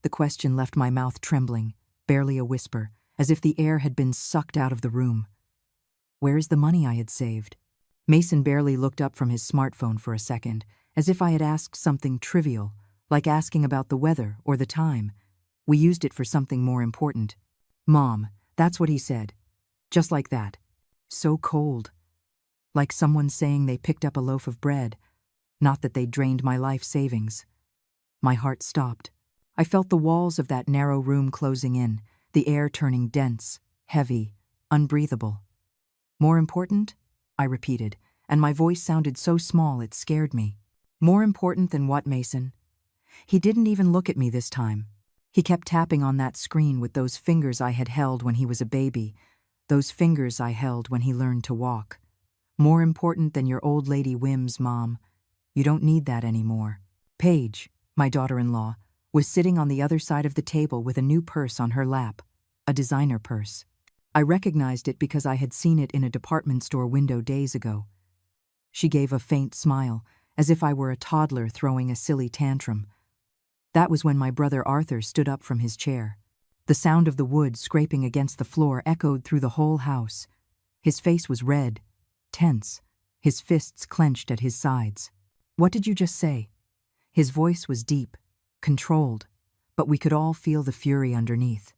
The question left my mouth trembling, barely a whisper, as if the air had been sucked out of the room. Where is the money I had saved? Mason barely looked up from his smartphone for a second, as if I had asked something trivial, like asking about the weather or the time. We used it for something more important. Mom, that's what he said. Just like that. So cold. Like someone saying they picked up a loaf of bread, not that they drained my life savings. My heart stopped. I felt the walls of that narrow room closing in, the air turning dense, heavy, unbreathable. More important? I repeated, and my voice sounded so small it scared me. More important than what, Mason? He didn't even look at me this time. He kept tapping on that screen with those fingers I had held when he was a baby, those fingers I held when he learned to walk. More important than your old lady whims, Mom. You don't need that anymore. Paige, my daughter-in-law, was sitting on the other side of the table with a new purse on her lap, a designer purse. I recognized it because I had seen it in a department store window days ago. She gave a faint smile, as if I were a toddler throwing a silly tantrum. That was when my brother Arthur stood up from his chair. The sound of the wood scraping against the floor echoed through the whole house. His face was red, tense, his fists clenched at his sides. What did you just say? His voice was deep, controlled, but we could all feel the fury underneath.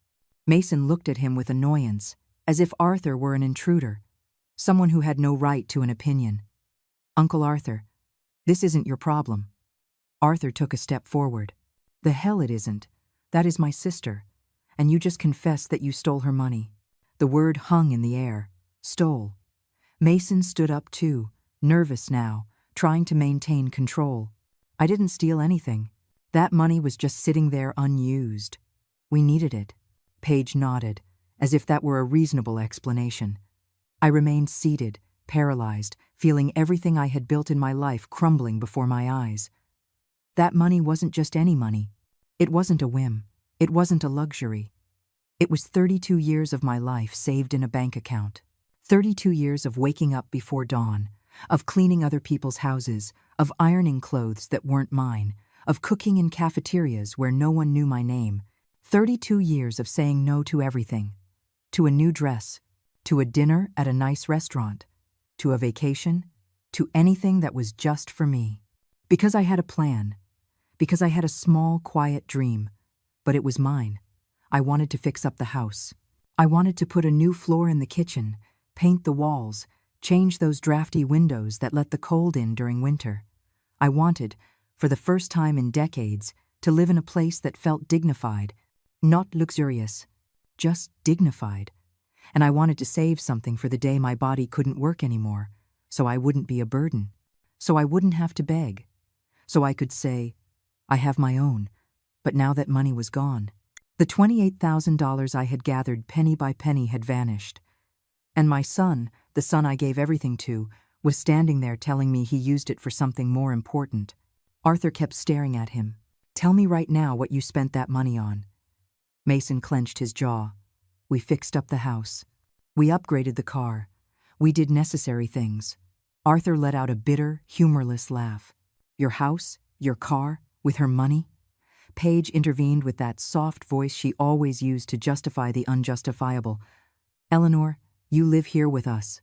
Mason looked at him with annoyance, as if Arthur were an intruder, someone who had no right to an opinion. Uncle Arthur, this isn't your problem. Arthur took a step forward. The hell it isn't. That is my sister, and you just confessed that you stole her money. The word hung in the air. Stole. Mason stood up too, nervous now, trying to maintain control. I didn't steal anything. That money was just sitting there unused. We needed it. Paige nodded, as if that were a reasonable explanation. I remained seated, paralyzed, feeling everything I had built in my life crumbling before my eyes. That money wasn't just any money. It wasn't a whim. It wasn't a luxury. It was 32 years of my life saved in a bank account. 32 years of waking up before dawn, of cleaning other people's houses, of ironing clothes that weren't mine, of cooking in cafeterias where no one knew my name. 32 years of saying no to everything. To a new dress, to a dinner at a nice restaurant, to a vacation, to anything that was just for me. Because I had a plan. Because I had a small, quiet dream. But it was mine. I wanted to fix up the house. I wanted to put a new floor in the kitchen, paint the walls, change those drafty windows that let the cold in during winter. I wanted, for the first time in decades, to live in a place that felt dignified, not luxurious, just dignified. And I wanted to save something for the day my body couldn't work anymore, so I wouldn't be a burden, so I wouldn't have to beg, so I could say, I have my own. But now that money was gone, the $28,000 I had gathered penny by penny had vanished. And my son, the son I gave everything to, was standing there telling me he used it for something more important. Arthur kept staring at him. Tell me right now what you spent that money on. Mason clenched his jaw. We fixed up the house. We upgraded the car. We did necessary things. Arthur let out a bitter, humorless laugh. Your house? Your car? With her money? Paige intervened with that soft voice she always used to justify the unjustifiable. Eleanor, you live here with us.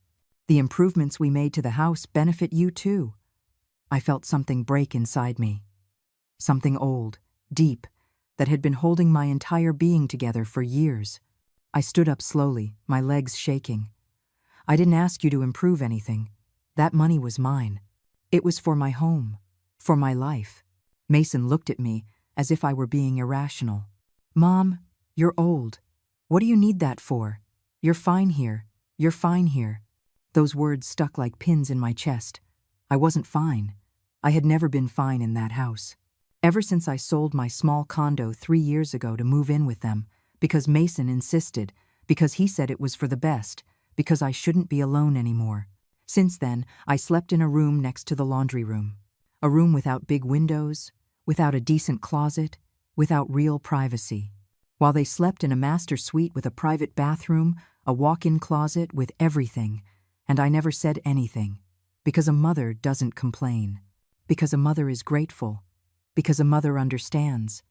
The improvements we made to the house benefit you too. I felt something break inside me. Something old, deep, that had been holding my entire being together for years. I stood up slowly, my legs shaking. I didn't ask you to improve anything. That money was mine. It was for my home, for my life. Mason looked at me as if I were being irrational. Mom, you're old. What do you need that for? You're fine here. You're fine here. Those words stuck like pins in my chest. I wasn't fine. I had never been fine in that house. Ever since I sold my small condo 3 years ago to move in with them, because Mason insisted, because he said it was for the best, because I shouldn't be alone anymore. Since then, I slept in a room next to the laundry room. A room without big windows, without a decent closet, without real privacy. While they slept in a master suite with a private bathroom, a walk-in closet with everything, and I never said anything. Because a mother doesn't complain. Because a mother is grateful. Because a mother understands.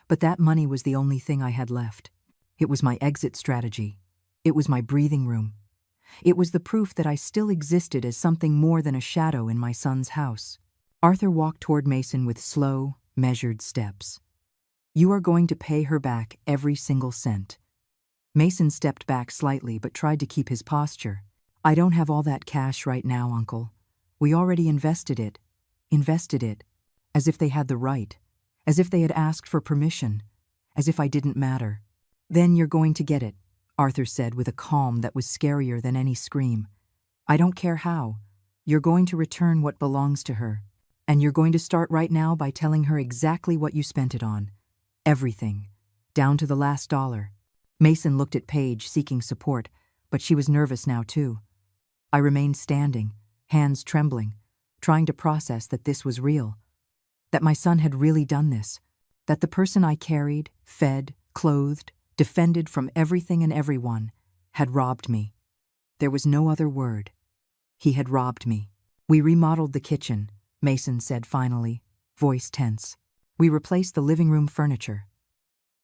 But that money was the only thing I had left. It was my exit strategy. It was my breathing room. It was the proof that I still existed as something more than a shadow in my son's house. Arthur walked toward Mason with slow, measured steps. You are going to pay her back every single cent. Mason stepped back slightly but tried to keep his posture. I don't have all that cash right now, Uncle. We already invested it. As if they had the right. As if they had asked for permission. As if I didn't matter. Then you're going to get it, Arthur said with a calm that was scarier than any scream. I don't care how. You're going to return what belongs to her. And you're going to start right now by telling her exactly what you spent it on. Everything. Down to the last dollar. Mason looked at Paige, seeking support, but she was nervous now too. I remained standing, hands trembling, trying to process that this was real. That my son had really done this. That the person I carried, fed, clothed, defended from everything and everyone, had robbed me. There was no other word. He had robbed me. We remodeled the kitchen, Mason said finally, voice tense. We replaced the living room furniture.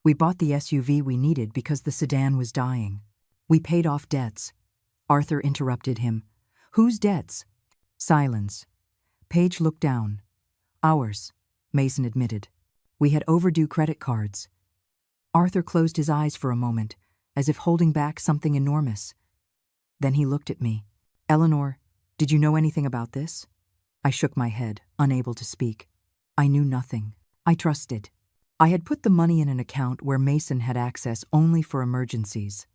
We bought the SUV we needed because the sedan was dying. We paid off debts. Arthur interrupted him. Whose debts? Silence. Paige looked down. Ours, Mason admitted. We had overdue credit cards. Arthur closed his eyes for a moment, as if holding back something enormous. Then he looked at me. Eleanor, did you know anything about this? I shook my head, unable to speak. I knew nothing. I trusted. I had put the money in an account where Mason had access only for emergencies.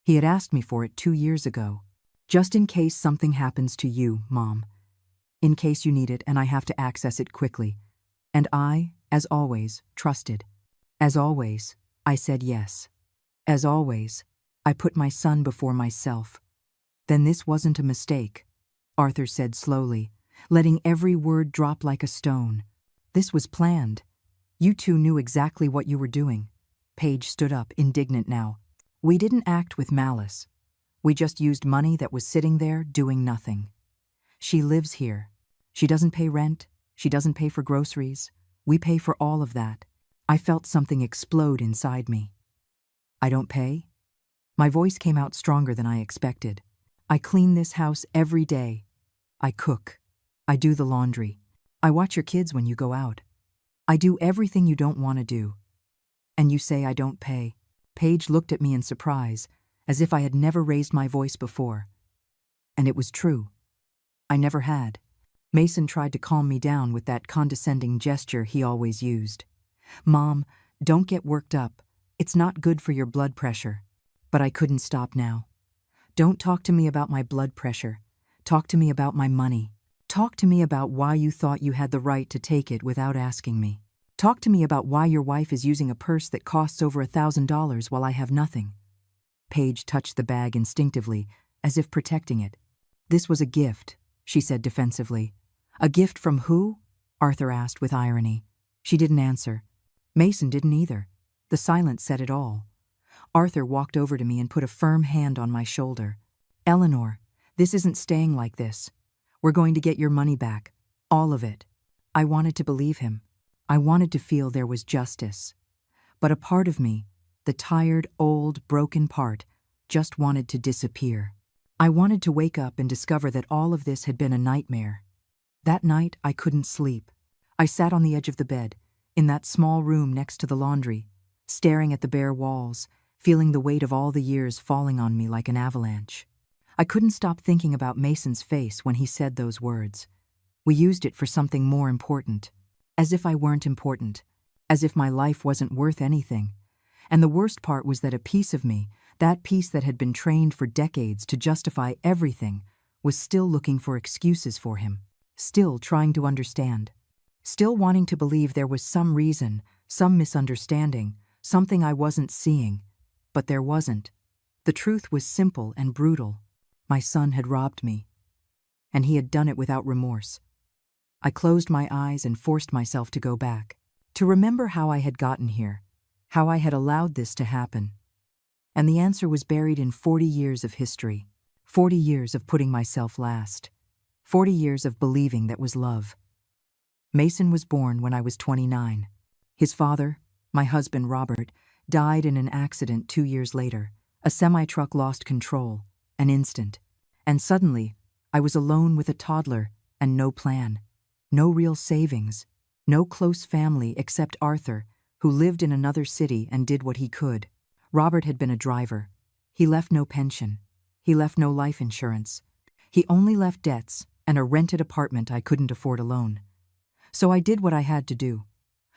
He had asked me for it 2 years ago. Just in case something happens to you, Mom. In case you need it and I have to access it quickly. And I, as always, trusted. As always, I said yes. As always, I put my son before myself. Then this wasn't a mistake, Arthur said slowly, letting every word drop like a stone. This was planned. You two knew exactly what you were doing. Paige stood up, indignant now. We didn't act with malice. We just used money that was sitting there doing nothing. She lives here. She doesn't pay rent. She doesn't pay for groceries. We pay for all of that. I felt something explode inside me. I don't pay? My voice came out stronger than I expected. I clean this house every day. I cook. I do the laundry. I watch your kids when you go out. I do everything you don't want to do. And you say I don't pay. Paige looked at me in surprise, as if I had never raised my voice before. And it was true. I never had. Mason tried to calm me down with that condescending gesture he always used. Mom, don't get worked up. It's not good for your blood pressure. But I couldn't stop now. Don't talk to me about my blood pressure. Talk to me about my money. Talk to me about why you thought you had the right to take it without asking me. Talk to me about why your wife is using a purse that costs over $1,000 while I have nothing. Paige touched the bag instinctively, as if protecting it. This was a gift, she said defensively. A gift from who? Arthur asked with irony. She didn't answer. Mason didn't either. The silence said it all. Arthur walked over to me and put a firm hand on my shoulder. Eleanor, this isn't staying like this. We're going to get your money back. All of it. I wanted to believe him. I wanted to feel there was justice. But a part of me, the tired, old, broken part, just wanted to disappear. I wanted to wake up and discover that all of this had been a nightmare. That night, I couldn't sleep. I sat on the edge of the bed, in that small room next to the laundry, staring at the bare walls, feeling the weight of all the years falling on me like an avalanche. I couldn't stop thinking about Mason's face when he said those words. We used it for something more important. As if I weren't important. As if my life wasn't worth anything. And the worst part was that a piece of me, that piece that had been trained for decades to justify everything, was still looking for excuses for him. Still trying to understand. Still wanting to believe there was some reason, some misunderstanding, something I wasn't seeing. But there wasn't. The truth was simple and brutal. My son had robbed me. And he had done it without remorse. I closed my eyes and forced myself to go back. To remember how I had gotten here. How I had allowed this to happen. And the answer was buried in 40 years of history. 40 years of putting myself last. 40 years of believing that was love. Mason was born when I was 29. His father, My husband, Robert, died in an accident 2 years later. A semi-truck lost control, an instant. And suddenly, I was alone with a toddler and no plan. No real savings. No close family except Arthur, who lived in another city and did what he could. Robert had been a driver. He left no pension. He left no life insurance. He only left debts and a rented apartment I couldn't afford alone. So I did what I had to do.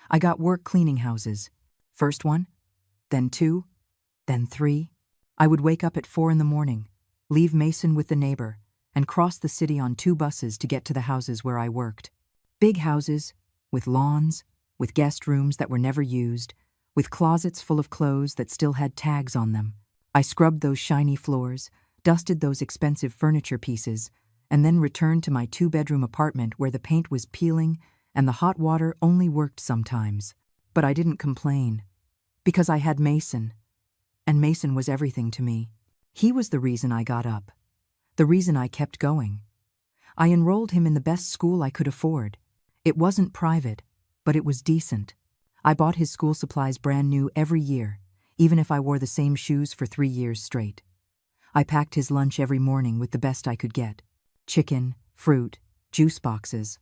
I got work cleaning houses. First one, then two, then three. I would wake up at 4 in the morning, leave Mason with the neighbor, and cross the city on 2 buses to get to the houses where I worked. Big houses, with lawns, with guest rooms that were never used, with closets full of clothes that still had tags on them. I scrubbed those shiny floors, dusted those expensive furniture pieces, and then returned to my 2-bedroom apartment where the paint was peeling and the hot water only worked sometimes. But I didn't complain, because I had Mason, and Mason was everything to me. He was the reason I got up, the reason I kept going. I enrolled him in the best school I could afford. It wasn't private, but it was decent. I bought his school supplies brand new every year, even if I wore the same shoes for 3 years straight. I packed his lunch every morning with the best I could get: chicken, fruit, juice boxes.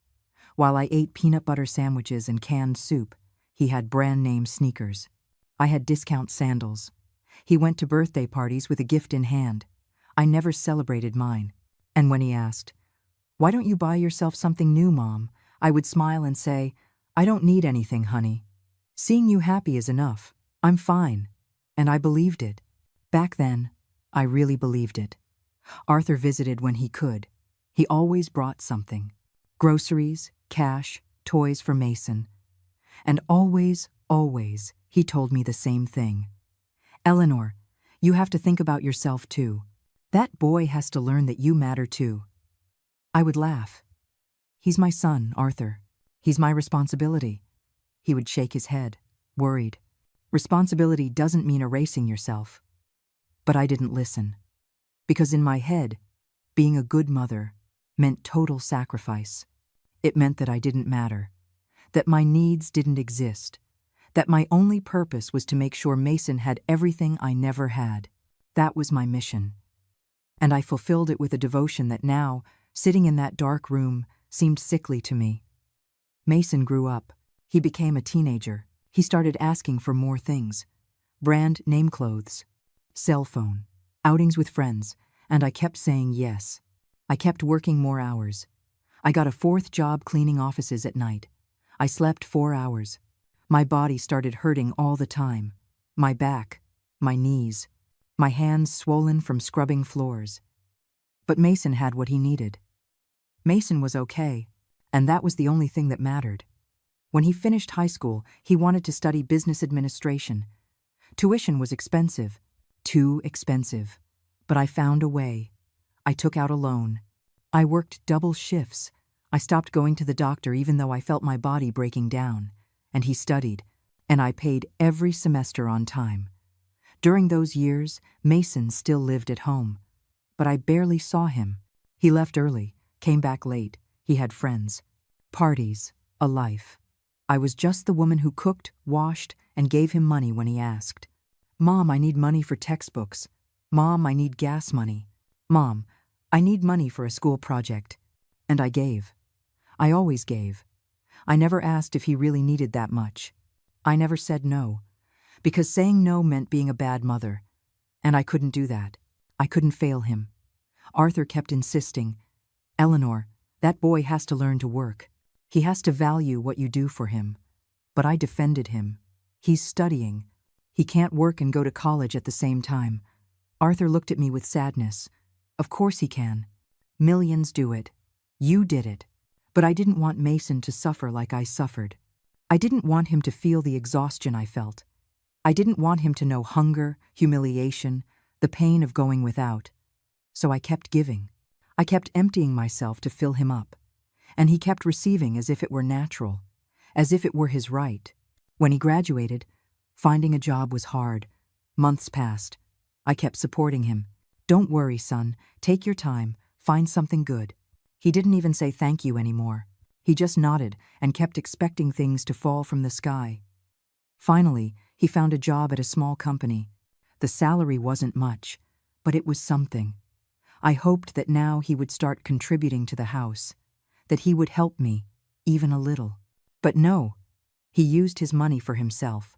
While I ate peanut butter sandwiches and canned soup, he had brand-name sneakers. I had discount sandals. He went to birthday parties with a gift in hand. I never celebrated mine. And when he asked, "Why don't you buy yourself something new, Mom?" I would smile and say, "I don't need anything, honey. Seeing you happy is enough. I'm fine." And I believed it. Back then, I really believed it. Arthur visited when he could. He always brought something: groceries, cash, toys for Mason. And always, he told me the same thing. "Eleanor, you have to think about yourself too. That boy has to learn that you matter too." I would laugh. "He's my son, Arthur. He's my responsibility." He would shake his head, worried. "Responsibility doesn't mean erasing yourself." But I didn't listen. Because in my head, being a good mother meant total sacrifice. It meant that I didn't matter, that my needs didn't exist, that my only purpose was to make sure Mason had everything I never had. That was my mission. And I fulfilled it with a devotion that now, sitting in that dark room, seemed sickly to me. Mason grew up. He became a teenager. He started asking for more things: brand name clothes, cell phone, outings with friends, and I kept saying yes. I kept working more hours. I got a 4th job cleaning offices at night. I slept 4 hours. My body started hurting all the time. My back, my knees, my hands swollen from scrubbing floors. But Mason had what he needed. Mason was okay, and that was the only thing that mattered. When he finished high school, he wanted to study business administration. Tuition was expensive, too expensive. But I found a way. I took out a loan. I worked double shifts. I stopped going to the doctor even though I felt my body breaking down. And he studied, and I paid every semester on time. During those years, Mason still lived at home. But I barely saw him. He left early, came back late. He had friends, parties, a life. I was just the woman who cooked, washed, and gave him money when he asked. "Mom, I need money for textbooks. Mom, I need gas money. Mom, I need money for a school project." And I gave. I always gave. I never asked if he really needed that much. I never said no, because saying no meant being a bad mother. And I couldn't do that. I couldn't fail him. Arthur kept insisting, "Eleanor, that boy has to learn to work. He has to value what you do for him." But I defended him. "He's studying. He can't work and go to college at the same time." Arthur looked at me with sadness. "Of course he can. Millions do it. You did it." But I didn't want Mason to suffer like I suffered. I didn't want him to feel the exhaustion I felt. I didn't want him to know hunger, humiliation, the pain of going without. So I kept giving. I kept emptying myself to fill him up. And he kept receiving as if it were natural, as if it were his right. When he graduated, finding a job was hard. Months passed. I kept supporting him. "Don't worry, son. Take your time. Find something good." He didn't even say thank you anymore. He just nodded and kept expecting things to fall from the sky. Finally, he found a job at a small company. The salary wasn't much, but it was something. I hoped that now he would start contributing to the house, that he would help me, even a little. But no, he used his money for himself,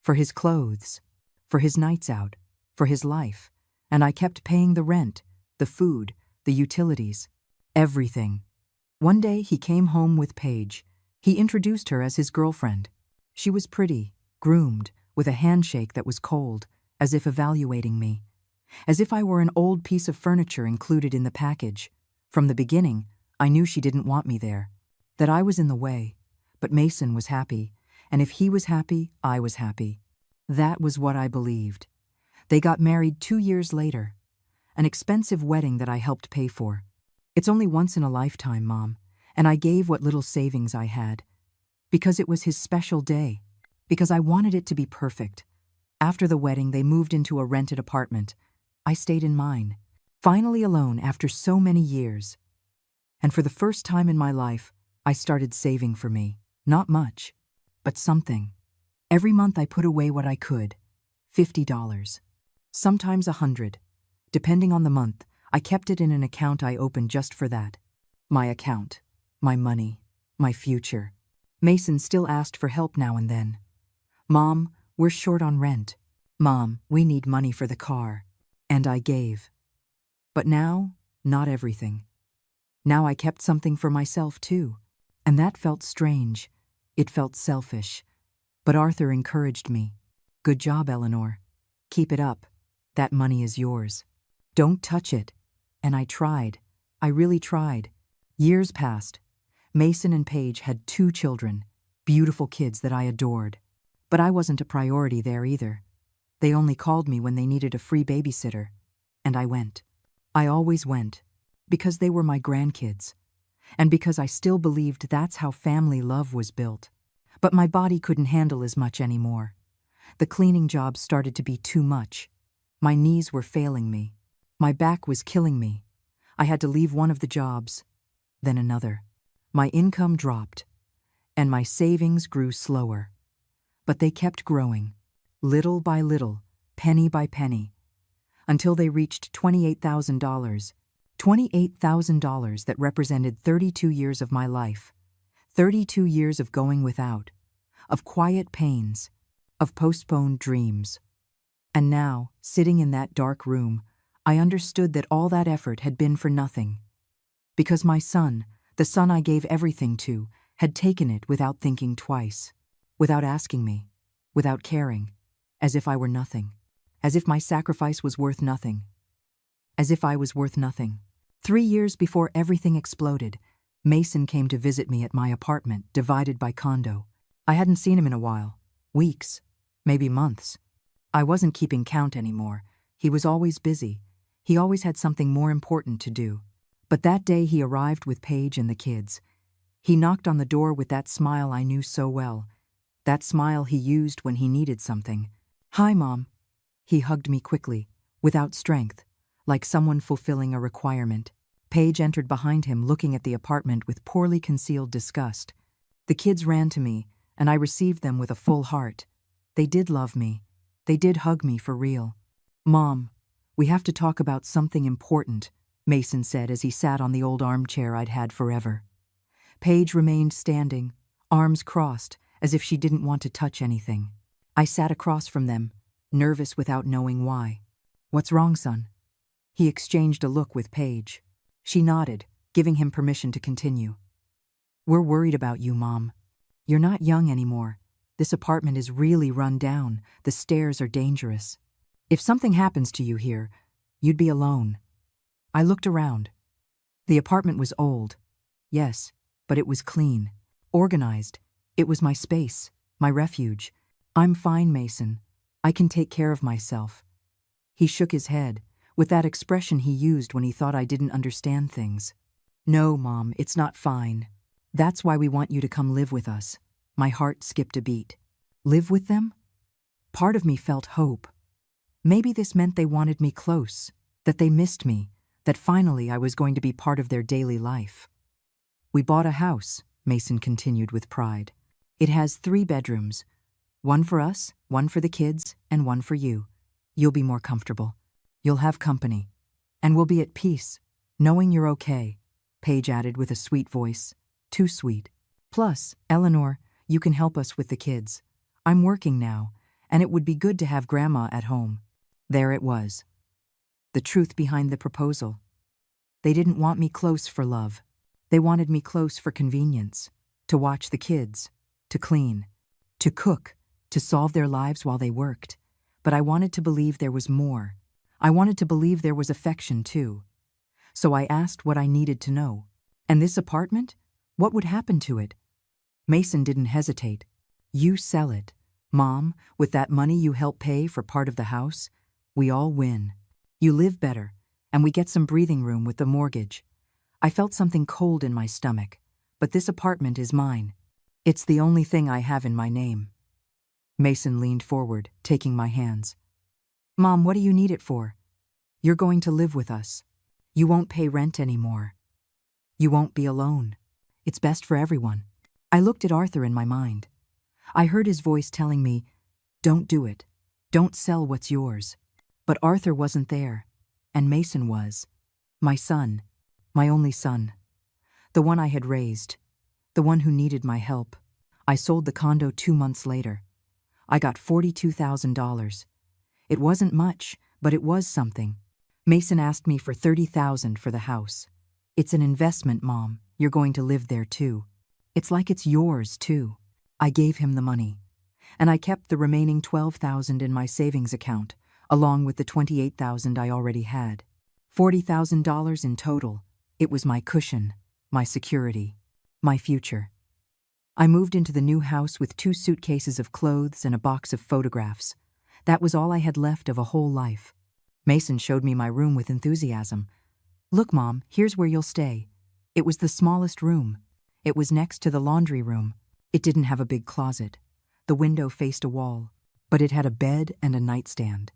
for his clothes, for his nights out, for his life, and I kept paying the rent, the food, the utilities, everything. One day he came home with Paige. He introduced her as his girlfriend. She was pretty, groomed, with a handshake that was cold, as if evaluating me, as if I were an old piece of furniture included in the package. From the beginning, I knew she didn't want me there, that I was in the way, but Mason was happy, and if he was happy, I was happy. That was what I believed. They got married 2 years later, an expensive wedding that I helped pay for. It's only once in a lifetime, Mom, and I gave what little savings I had, because it was his special day, because I wanted it to be perfect. After the wedding, they moved into a rented apartment. I stayed in mine, finally alone after so many years. And for the first time in my life, I started saving for me. Not much, but something. Every month I put away what I could, $50, sometimes $100. Depending on the month, I kept it in an account I opened just for that. My account, my money, my future. Mason still asked for help now and then. Mom, we're short on rent. Mom, we need money for the car. And I gave. But now, not everything. Now I kept something for myself too. And that felt strange. It felt selfish. But Arthur encouraged me. Good job, Eleanor. Keep it up. That money is yours. Don't touch it. And I tried. I really tried. Years passed. Mason and Paige had 2 children, beautiful kids that I adored. But I wasn't a priority there either. They only called me when they needed a free babysitter. And I went. I always went. Because they were my grandkids. And because I still believed that's how family love was built. But my body couldn't handle as much anymore. The cleaning jobs started to be too much. My knees were failing me. My back was killing me. I had to leave one of the jobs, then another. My income dropped, and my savings grew slower. But they kept growing, little by little, penny by penny, until they reached $28,000. $28,000 that represented 32 years of my life. 32 years of going without, of quiet pains, of postponed dreams. And now, sitting in that dark room, I understood that all that effort had been for nothing. Because my son, the son I gave everything to, had taken it without thinking twice, without asking me, without caring, as if I were nothing, as if my sacrifice was worth nothing, as if I was worth nothing. 3 years before everything exploded, Mason came to visit me at my apartment, divided by condo. I hadn't seen him in a while. Weeks, maybe months. I wasn't keeping count anymore. He was always busy. He always had something more important to do. But that day he arrived with Paige and the kids. He knocked on the door with that smile I knew so well. That smile he used when he needed something. "Hi, Mom." He hugged me quickly, without strength, like someone fulfilling a requirement. Paige entered behind him, looking at the apartment with poorly concealed disgust. The kids ran to me, and I received them with a full heart. They did love me. They did hug me for real. "Mom, we have to talk about something important," Mason said as he sat on the old armchair I'd had forever. Paige remained standing, arms crossed, as if she didn't want to touch anything. I sat across from them, nervous without knowing why. "What's wrong, son?" He exchanged a look with Paige. She nodded, giving him permission to continue. "We're worried about you, Mom. You're not young anymore. This apartment is really run down. The stairs are dangerous. If something happens to you here, you'd be alone." I looked around. The apartment was old. Yes, but it was clean, organized. It was my space, my refuge. "I'm fine, Mason. I can take care of myself." He shook his head, with that expression he used when he thought I didn't understand things. "No, Mom, it's not fine. That's why we want you to come live with us." My heart skipped a beat. Live with them? Part of me felt hope. Maybe this meant they wanted me close, that they missed me, that finally I was going to be part of their daily life. "We bought a house," Mason continued with pride. "It has 3 bedrooms, One for us, one for the kids, and one for you. You'll be more comfortable. You'll have company. And we'll be at peace, knowing you're okay," Paige added with a sweet voice. Too sweet. "Plus, Eleanor, you can help us with the kids. I'm working now, and it would be good to have Grandma at home." There it was. The truth behind the proposal. They didn't want me close for love. They wanted me close for convenience, to watch the kids, to clean, to cook, to solve their lives while they worked. But I wanted to believe there was more. I wanted to believe there was affection too. So I asked what I needed to know. And this apartment? What would happen to it? Mason didn't hesitate. "You sell it. Mom, with that money you help pay for part of the house, we all win. You live better, and we get some breathing room with the mortgage." I felt something cold in my stomach, but this apartment is mine. It's the only thing I have in my name. Mason leaned forward, taking my hands. "Mom, what do you need it for? You're going to live with us. You won't pay rent anymore. You won't be alone. It's best for everyone." I looked at Arthur in my mind. I heard his voice telling me, "Don't do it. Don't sell what's yours." But Arthur wasn't there, and Mason was. My son, my only son. The one I had raised, the one who needed my help. I sold the condo 2 months later. I got $42,000. It wasn't much, but it was something. Mason asked me for $30,000 for the house. "It's an investment, Mom. You're going to live there too. It's like it's yours too." I gave him the money, and I kept the remaining $12,000 in my savings account, along with the $28,000 I already had. $40,000 in total. It was my cushion, my security, my future. I moved into the new house with 2 suitcases of clothes and a box of photographs. That was all I had left of a whole life. Mason showed me my room with enthusiasm. "Look, Mom, here's where you'll stay." It was the smallest room. It was next to the laundry room. It didn't have a big closet. The window faced a wall, but it had a bed and a nightstand.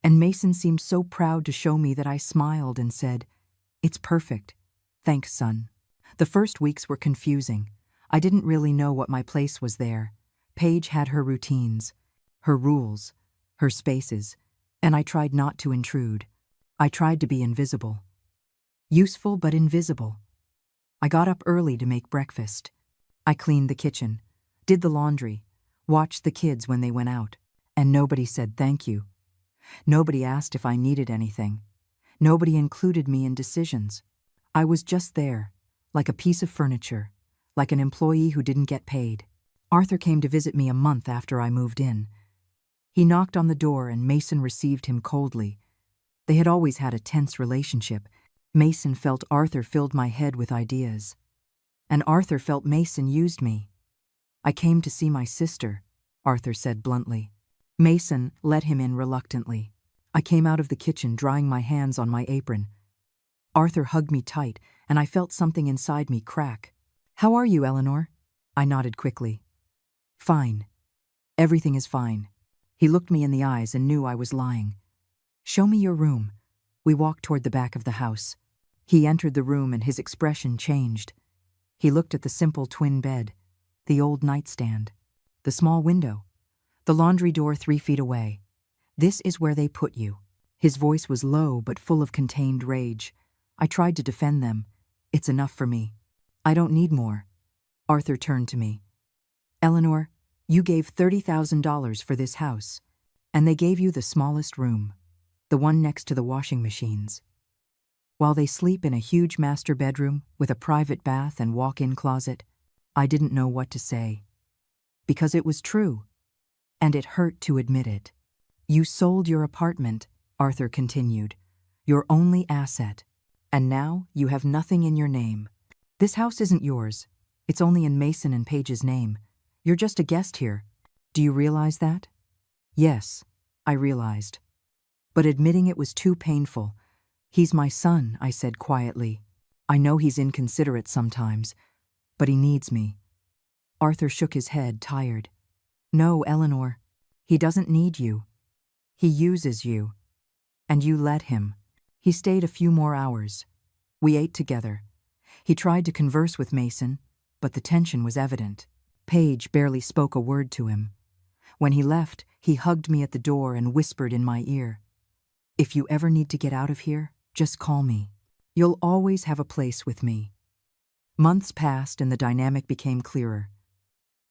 And Mason seemed so proud to show me that I smiled and said, "It's perfect. Thanks, son." The first weeks were confusing. I didn't really know what my place was there. Paige had her routines, her rules, her spaces, and I tried not to intrude. I tried to be invisible. Useful but invisible. I got up early to make breakfast. I cleaned the kitchen, did the laundry, watched the kids when they went out, and nobody said thank you. Nobody asked if I needed anything. Nobody included me in decisions. I was just there, like a piece of furniture, like an employee who didn't get paid. Arthur came to visit me a month after I moved in. He knocked on the door and Mason received him coldly. They had always had a tense relationship. Mason felt Arthur filled my head with ideas. And Arthur felt Mason used me. "I came to see my sister," Arthur said bluntly. Mason let him in reluctantly. I came out of the kitchen drying my hands on my apron. Arthur hugged me tight, and I felt something inside me crack. "How are you, Eleanor?" I nodded quickly. "Fine. Everything is fine." He looked me in the eyes and knew I was lying. "Show me your room." We walked toward the back of the house. He entered the room and his expression changed. He looked at the simple twin bed, the old nightstand, the small window, the laundry door 3 feet away. "This is where they put you." His voice was low but full of contained rage. I tried to defend them. "It's enough for me. I don't need more." Arthur turned to me. "Eleanor, you gave $30,000 for this house, and they gave you the smallest room, the one next to the washing machines. While they sleep in a huge master bedroom with a private bath and walk-in closet." I didn't know what to say. Because it was true, and it hurt to admit it. "You sold your apartment," Arthur continued, "your only asset, and now you have nothing in your name. This house isn't yours. It's only in Mason and Paige's name. You're just a guest here. Do you realize that?" Yes, I realized. But admitting it was too painful. "He's my son," I said quietly. "I know he's inconsiderate sometimes, but he needs me." Arthur shook his head, tired. "No, Eleanor. He doesn't need you. He uses you. And you let him." He stayed a few more hours. We ate together. He tried to converse with Mason, but the tension was evident. Paige barely spoke a word to him. When he left, he hugged me at the door and whispered in my ear, "If you ever need to get out of here, just call me. You'll always have a place with me." Months passed and the dynamic became clearer.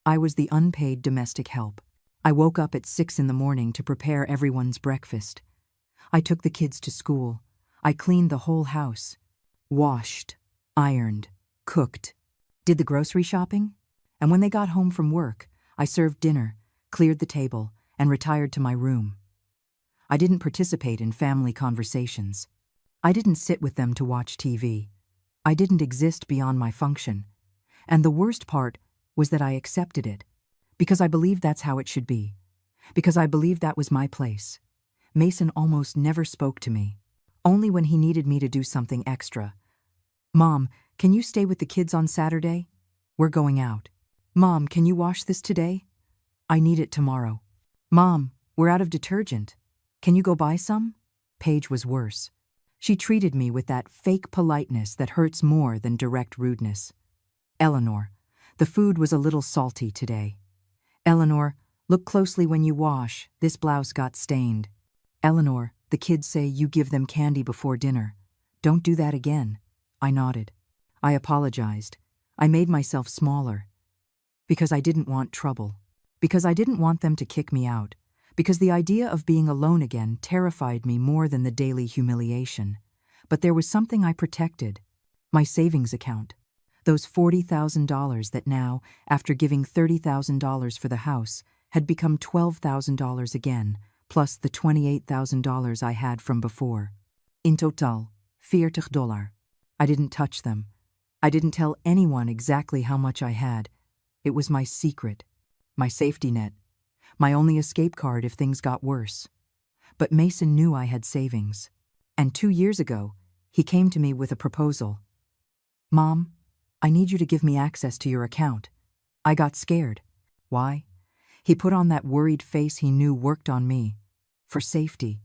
I was the unpaid domestic help. I woke up at 6 in the morning to prepare everyone's breakfast. I took the kids to school. I cleaned the whole house. Washed, ironed, cooked, did the grocery shopping. And when they got home from work, I served dinner, cleared the table, and retired to my room. I didn't participate in family conversations. I didn't sit with them to watch TV. I didn't exist beyond my function. And the worst part was that I accepted it, because I believed that's how it should be, because I believed that was my place. Mason almost never spoke to me, only when he needed me to do something extra. "Mom, can you stay with the kids on Saturday? We're going out." "Mom, can you wash this today? I need it tomorrow." "Mom, we're out of detergent. Can you go buy some?" Paige was worse. She treated me with that fake politeness that hurts more than direct rudeness. "Eleanor, the food was a little salty today." "Eleanor, look closely when you wash. This blouse got stained." "Eleanor, the kids say you give them candy before dinner. Don't do that again." I nodded. I apologized. I made myself smaller. Because I didn't want trouble. Because I didn't want them to kick me out. Because the idea of being alone again terrified me more than the daily humiliation. But there was something I protected. My savings account. Those $40,000 that now, after giving $30,000 for the house, had become $12,000 again, plus the $28,000 I had from before. In total, $40. I didn't touch them. I didn't tell anyone exactly how much I had. It was my secret, my safety net, my only escape card if things got worse. But Mason knew I had savings. And 2 years ago, he came to me with a proposal. "Mom, I need you to give me access to your account." I got scared. Why? He put on that worried face he knew worked on me. For safety.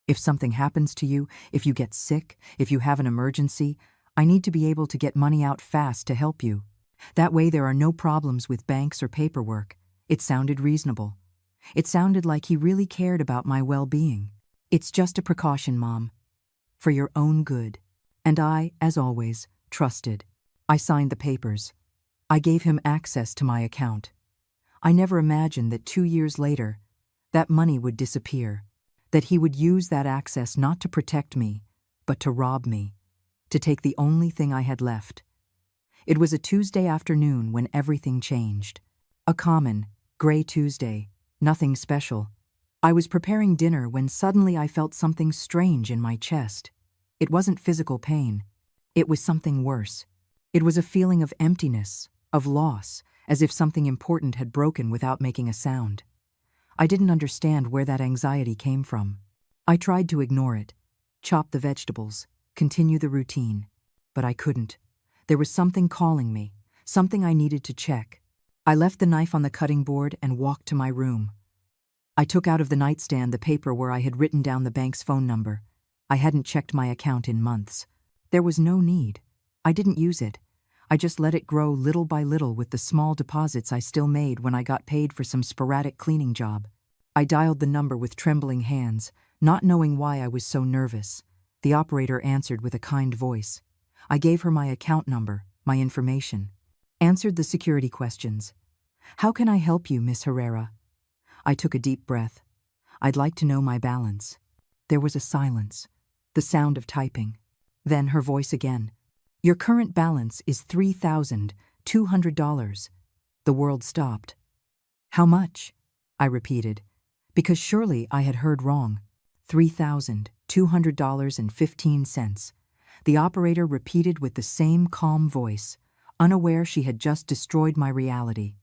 If something happens to you, if you get sick, if you have an emergency, I need to be able to get money out fast to help you. That way there are no problems with banks or paperwork. It sounded reasonable. It sounded like he really cared about my well-being. "It's just a precaution, Mom. For your own good." And I, as always, trusted. I signed the papers. I gave him access to my account. I never imagined that 2 years later, that money would disappear, that he would use that access not to protect me, but to rob me, to take the only thing I had left. It was a Tuesday afternoon when everything changed. A common, gray Tuesday, nothing special. I was preparing dinner when suddenly I felt something strange in my chest. It wasn't physical pain. It was something worse. It was a feeling of emptiness, of loss, as if something important had broken without making a sound. I didn't understand where that anxiety came from. I tried to ignore it, chop the vegetables, continue the routine, but I couldn't. There was something calling me, something I needed to check. I left the knife on the cutting board and walked to my room. I took out of the nightstand the paper where I had written down the bank's phone number. I hadn't checked my account in months. There was no need. I didn't use it. I just let it grow little by little with the small deposits I still made when I got paid for some sporadic cleaning job. I dialed the number with trembling hands, not knowing why I was so nervous. The operator answered with a kind voice. I gave her my account number, my information. Answered the security questions. "How can I help you, Miss Herrera?" I took a deep breath. I'd like to know my balance. There was a silence, the sound of typing. Then her voice again. "Your current balance is $3,200. The world stopped. "How much?" I repeated, because surely I had heard wrong. $3,200.15. The operator repeated with the same calm voice, unaware she had just destroyed my reality.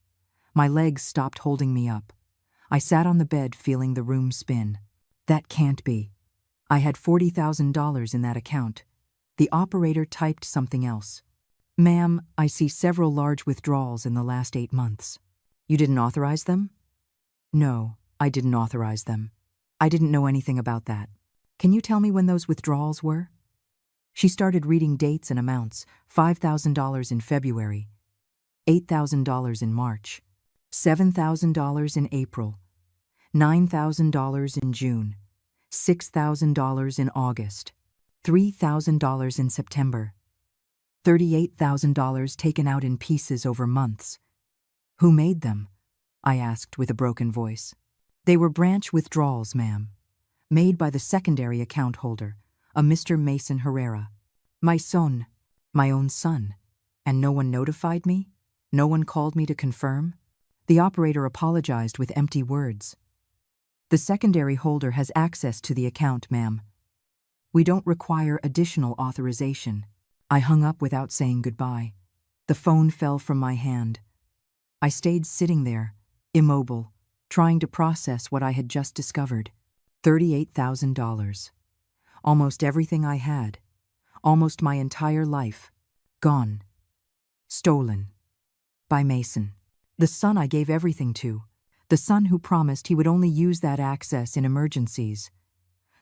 My legs stopped holding me up. I sat on the bed feeling the room spin. That can't be. I had $40,000 in that account. The operator typed something else. "Ma'am, I see several large withdrawals in the last 8 months. You didn't authorize them?" "No, I didn't authorize them. I didn't know anything about that. Can you tell me when those withdrawals were?" She started reading dates and amounts. $5,000 in February, $8,000 in March, $7,000 in April, $9,000 in June, $6,000 in August, $3,000 in September, $38,000 taken out in pieces over months. Who made them? I asked with a broken voice. They were branch withdrawals, ma'am, made by the secondary account holder, a Mr. Mason Herrera. My son, my own son. And no one notified me? No one called me to confirm? The operator apologized with empty words. The secondary holder has access to the account, ma'am. We don't require additional authorization. I hung up without saying goodbye. The phone fell from my hand. I stayed sitting there, immobile, trying to process what I had just discovered. $38,000. Almost everything I had. Almost my entire life. Gone. Stolen. By Mason. The son I gave everything to. The son who promised he would only use that access in emergencies.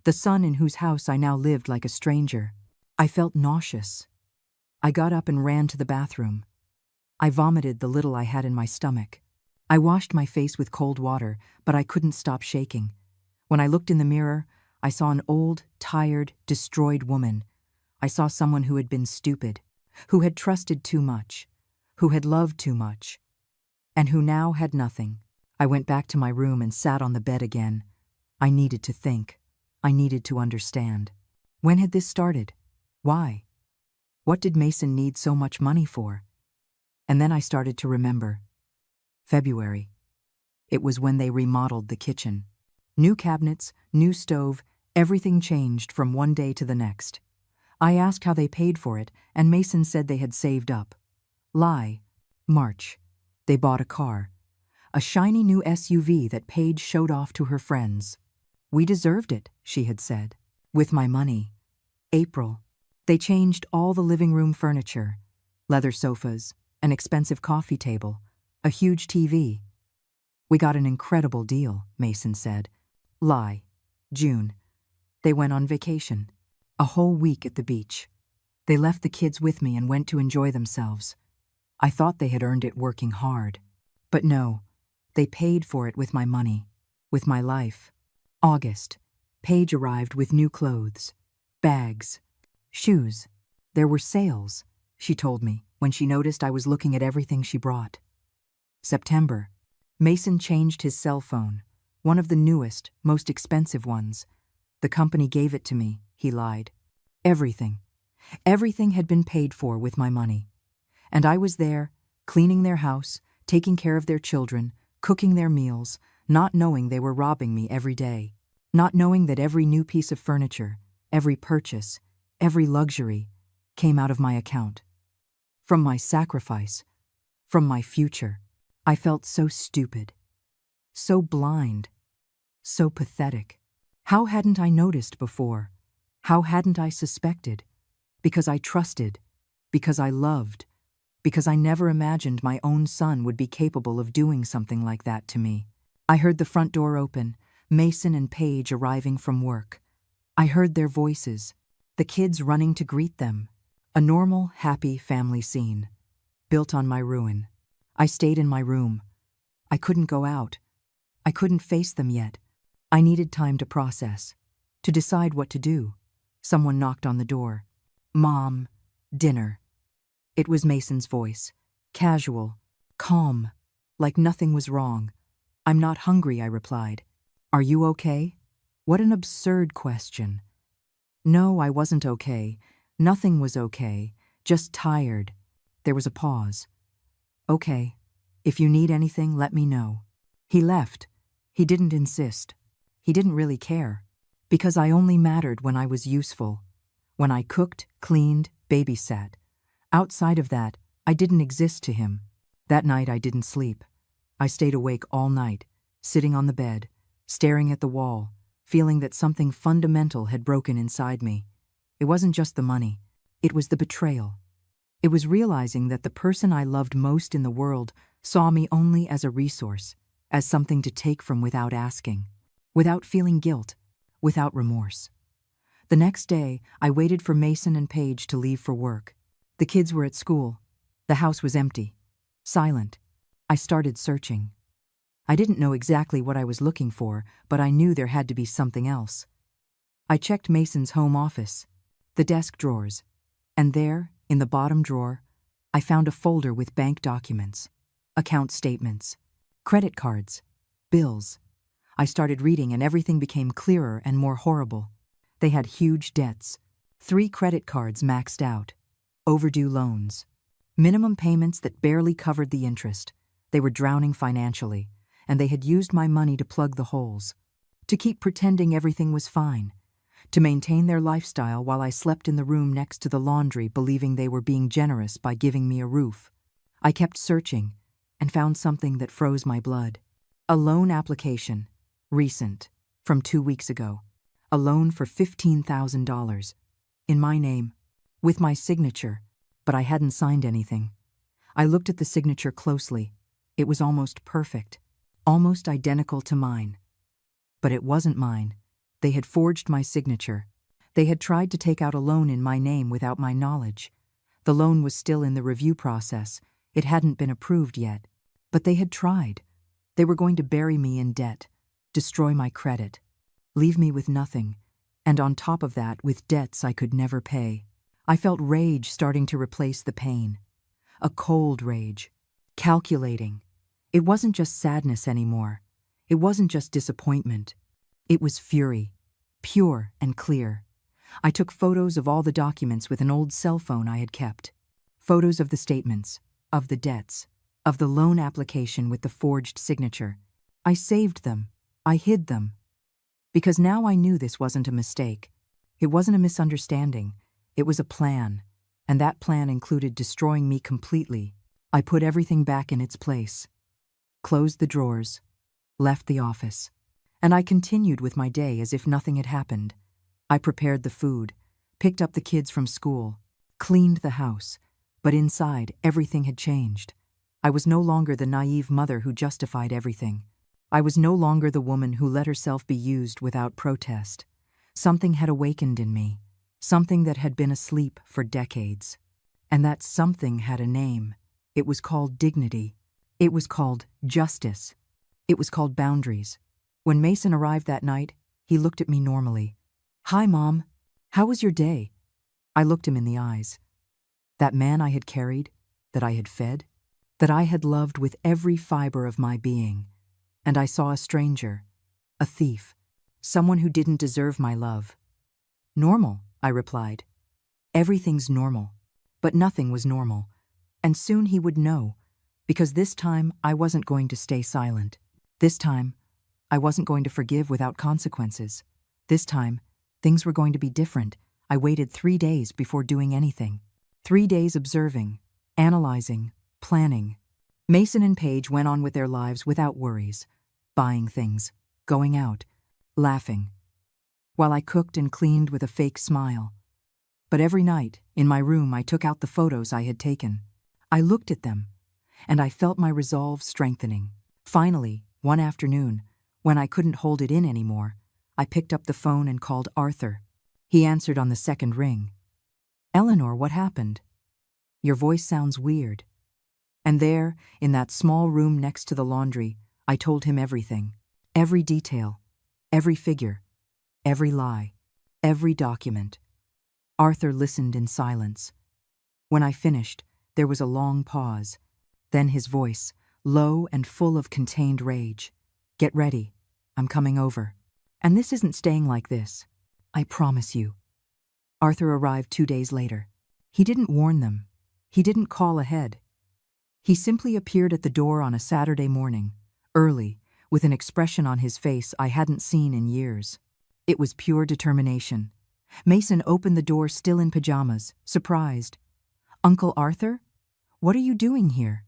The son in whose house I now lived like a stranger. I felt nauseous. I got up and ran to the bathroom. I vomited the little I had in my stomach. I washed my face with cold water, but I couldn't stop shaking. When I looked in the mirror, I saw an old, tired, destroyed woman. I saw someone who had been stupid, who had trusted too much, who had loved too much, and who now had nothing. I went back to my room and sat on the bed again. I needed to think. I needed to understand. When had this started? Why? What did Mason need so much money for? And then I started to remember. February. It was when they remodeled the kitchen. New cabinets, new stove, everything changed from one day to the next. I asked how they paid for it, and Mason said they had saved up. Lie. March. They bought a car. A shiny new SUV that Paige showed off to her friends. We deserved it, she had said. With my money. April. They changed all the living room furniture. Leather sofas, an expensive coffee table, a huge TV. We got an incredible deal, Mason said. Lie. June. They went on vacation. A whole week at the beach. They left the kids with me and went to enjoy themselves. I thought they had earned it working hard. But no, they paid for it with my money, with my life. August. Paige arrived with new clothes, bags, shoes. There were sales, she told me, when she noticed I was looking at everything she brought. September. Mason changed his cell phone, one of the newest, most expensive ones. The company gave it to me, he lied. Everything. Everything had been paid for with my money. And I was there, cleaning their house, taking care of their children, cooking their meals, not knowing they were robbing me every day, not knowing that every new piece of furniture, every purchase, every luxury came out of my account. From my sacrifice, from my future. I felt so stupid, so blind, so pathetic. How hadn't I noticed before? How hadn't I suspected? Because I trusted, because I loved, because I never imagined my own son would be capable of doing something like that to me. I heard the front door open, Mason and Paige arriving from work. I heard their voices, the kids running to greet them. A normal, happy family scene, built on my ruin. I stayed in my room. I couldn't go out. I couldn't face them yet. I needed time to process, to decide what to do. Someone knocked on the door. Mom, dinner. It was Mason's voice, casual, calm, like nothing was wrong. I'm not hungry, I replied. Are you okay? What an absurd question. No, I wasn't okay. Nothing was okay, just tired. There was a pause. Okay, if you need anything, let me know. He left. He didn't insist. He didn't really care. Because I only mattered when I was useful. When I cooked, cleaned, babysat. Outside of that, I didn't exist to him. That night I didn't sleep. I stayed awake all night, sitting on the bed, staring at the wall, feeling that something fundamental had broken inside me. It wasn't just the money. It was the betrayal. It was realizing that the person I loved most in the world saw me only as a resource, as something to take from without asking, without feeling guilt, without remorse. The next day, I waited for Mason and Paige to leave for work. The kids were at school. The house was empty, silent. I started searching. I didn't know exactly what I was looking for, but I knew there had to be something else. I checked Mason's home office, the desk drawers, and there, in the bottom drawer, I found a folder with bank documents, account statements, credit cards, bills. I started reading and everything became clearer and more horrible. They had huge debts, 3 credit cards maxed out, overdue loans, minimum payments that barely covered the interest. They were drowning financially, and they had used my money to plug the holes, to keep pretending everything was fine, to maintain their lifestyle while I slept in the room next to the laundry, believing they were being generous by giving me a roof. I kept searching and found something that froze my blood. A loan application, recent, from 2 weeks ago. A loan for $15,000. In my name, with my signature, but I hadn't signed anything. I looked at the signature closely. It was almost perfect, almost identical to mine. But it wasn't mine. They had forged my signature. They had tried to take out a loan in my name without my knowledge. The loan was still in the review process. It hadn't been approved yet. But they had tried. They were going to bury me in debt, destroy my credit, leave me with nothing, and on top of that with debts I could never pay. I felt rage starting to replace the pain. A cold rage. Calculating. It wasn't just sadness anymore. It wasn't just disappointment. It was fury, pure and clear. I took photos of all the documents with an old cell phone I had kept. Photos of the statements, of the debts, of the loan application with the forged signature. I saved them. I hid them. Because now I knew this wasn't a mistake. It wasn't a misunderstanding. It was a plan. And that plan included destroying me completely. I put everything back in its place. Closed the drawers. Left the office. And I continued with my day as if nothing had happened. I prepared the food, picked up the kids from school, cleaned the house, but inside everything had changed. I was no longer the naive mother who justified everything. I was no longer the woman who let herself be used without protest. Something had awakened in me, something that had been asleep for decades. And that something had a name. It was called dignity. It was called justice. It was called boundaries. When Mason arrived that night, he looked at me normally. "Hi, Mom. How was your day?" I looked him in the eyes. That man I had carried, that I had fed, that I had loved with every fiber of my being. And I saw a stranger, a thief, someone who didn't deserve my love. "Normal," I replied. "Everything's normal." But nothing was normal. And soon he would know, because this time I wasn't going to stay silent. This time, I wasn't going to forgive without consequences. This time, things were going to be different. I waited 3 days before doing anything. 3 days observing, analyzing, planning. Mason and Paige went on with their lives without worries, buying things, going out, laughing, while I cooked and cleaned with a fake smile. But every night, in my room, I took out the photos I had taken. I looked at them, and I felt my resolve strengthening. Finally, one afternoon, when I couldn't hold it in anymore, I picked up the phone and called Arthur. He answered on the second ring. "Eleanor, what happened? Your voice sounds weird." And there, in that small room next to the laundry, I told him everything. Every detail, every figure, every lie, every document. Arthur listened in silence. When I finished, there was a long pause. Then his voice, low and full of contained rage. "Get ready. I'm coming over. And this isn't staying like this. I promise you." Arthur arrived 2 days later. He didn't warn them. He didn't call ahead. He simply appeared at the door on a Saturday morning, early, with an expression on his face I hadn't seen in years. It was pure determination. Mason opened the door still in pajamas, surprised. "Uncle Arthur? What are you doing here?"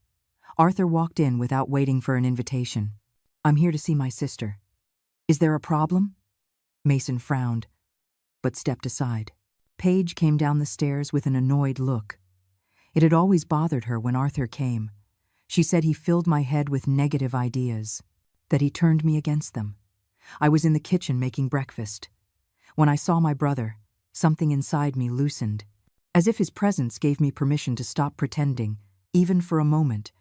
Arthur walked in without waiting for an invitation. "I'm here to see my sister." "Is there a problem?" Mason frowned, but stepped aside. Paige came down the stairs with an annoyed look. It had always bothered her when Arthur came. She said he filled my head with negative ideas, that he turned me against them. I was in the kitchen making breakfast. When I saw my brother, something inside me loosened, as if his presence gave me permission to stop pretending, even for a moment.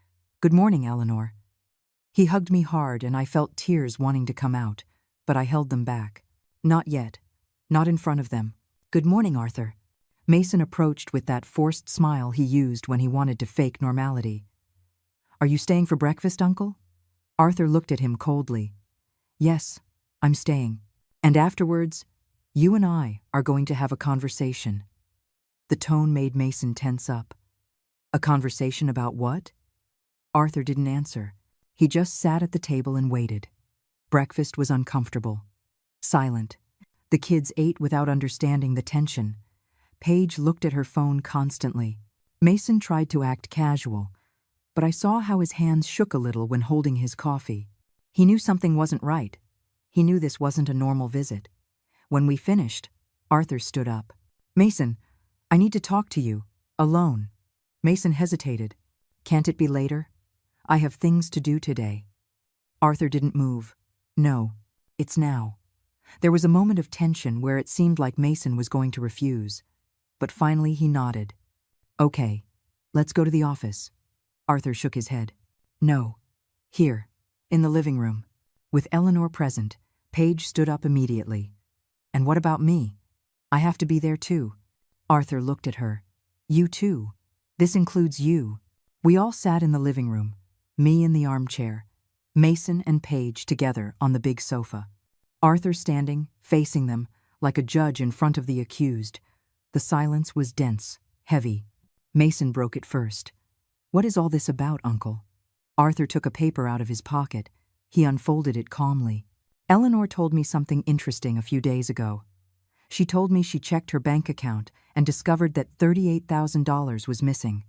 "Good morning, Eleanor." He hugged me hard and I felt tears wanting to come out, but I held them back. Not yet. Not in front of them. Good morning, Arthur. Mason approached with that forced smile he used when he wanted to fake normality. Are you staying for breakfast, Uncle? Arthur looked at him coldly. Yes, I'm staying. And afterwards, you and I are going to have a conversation. The tone made Mason tense up. A conversation about what? Arthur didn't answer. He just sat at the table and waited. Breakfast was uncomfortable. Silent. The kids ate without understanding the tension. Paige looked at her phone constantly. Mason tried to act casual, but I saw how his hands shook a little when holding his coffee. He knew something wasn't right. He knew this wasn't a normal visit. When we finished, Arthur stood up. Mason, I need to talk to you. Alone. Mason hesitated. Can't it be later? I have things to do today. Arthur didn't move. No, it's now. There was a moment of tension where it seemed like Mason was going to refuse. But finally he nodded. Okay, let's go to the office. Arthur shook his head. No. Here, in the living room. With Eleanor present, Paige stood up immediately. And what about me? I have to be there too. Arthur looked at her. You too. This includes you. We all sat in the living room, me in the armchair, Mason and Paige together on the big sofa. Arthur standing, facing them, like a judge in front of the accused. The silence was dense, heavy. Mason broke it first. What is all this about, Uncle? Arthur took a paper out of his pocket. He unfolded it calmly. Eleanor told me something interesting a few days ago. She told me she checked her bank account and discovered that $38,000 was missing.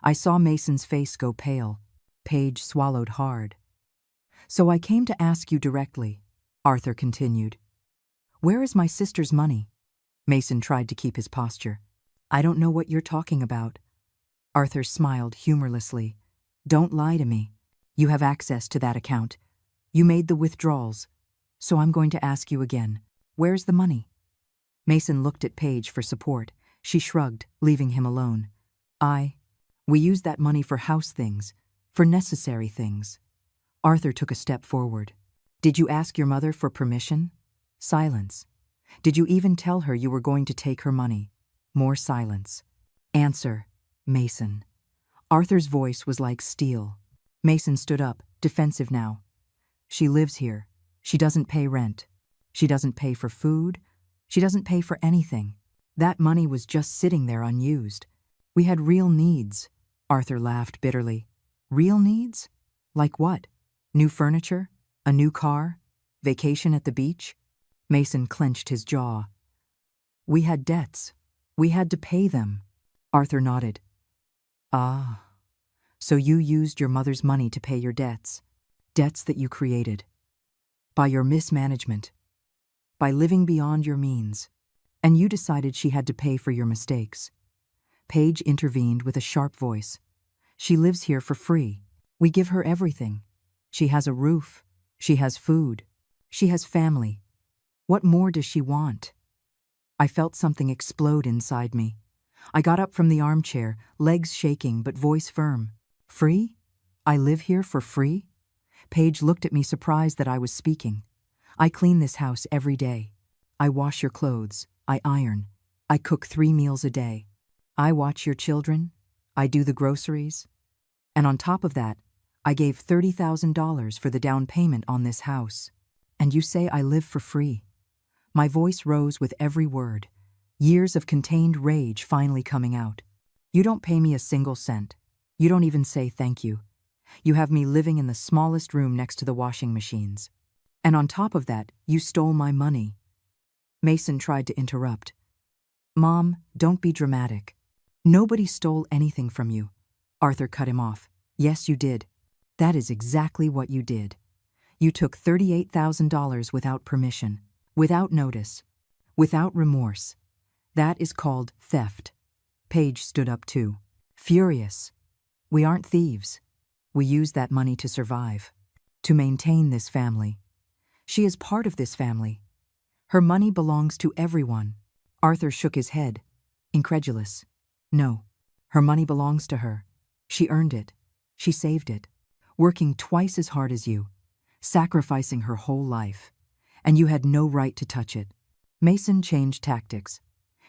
I saw Mason's face go pale. Paige swallowed hard. So I came to ask you directly, Arthur continued. Where is my sister's money? Mason tried to keep his posture. I don't know what you're talking about. Arthur smiled humorlessly. Don't lie to me. You have access to that account. You made the withdrawals. So I'm going to ask you again. Where's the money? Mason looked at Paige for support. She shrugged, leaving him alone. We used that money for house things, for necessary things. Arthur took a step forward. Did you ask your mother for permission? Silence. Did you even tell her you were going to take her money? More silence. Answer, Mason. Arthur's voice was like steel. Mason stood up, defensive now. She lives here. She doesn't pay rent. She doesn't pay for food. She doesn't pay for anything. That money was just sitting there unused. We had real needs. Arthur laughed bitterly. Real needs? Like what? New furniture? A new car? Vacation at the beach? Mason clenched his jaw. We had debts. We had to pay them. Arthur nodded. Ah, so you used your mother's money to pay your debts. Debts that you created. By your mismanagement. By living beyond your means. And you decided she had to pay for your mistakes. Paige intervened with a sharp voice. She lives here for free. We give her everything. She has a roof. She has food. She has family. What more does she want? I felt something explode inside me. I got up from the armchair, legs shaking but voice firm. Free? I live here for free? Paige looked at me surprised that I was speaking. I clean this house every day. I wash your clothes. I iron. I cook 3 meals a day. I watch your children. I do the groceries. And on top of that, I gave $30,000 for the down payment on this house. And you say I live for free. My voice rose with every word, years of contained rage finally coming out. You don't pay me a single cent. You don't even say thank you. You have me living in the smallest room next to the washing machines. And on top of that, you stole my money. Mason tried to interrupt. Mom, don't be dramatic. Nobody stole anything from you. Arthur cut him off. Yes, you did. That is exactly what you did. You took $38,000 without permission, without notice, without remorse. That is called theft. Paige stood up too, furious. We aren't thieves. We use that money to survive, to maintain this family. She is part of this family. Her money belongs to everyone. Arthur shook his head, incredulous. No, her money belongs to her. She earned it. She saved it. working twice as hard as you, sacrificing her whole life, and you had no right to touch it. Mason changed tactics.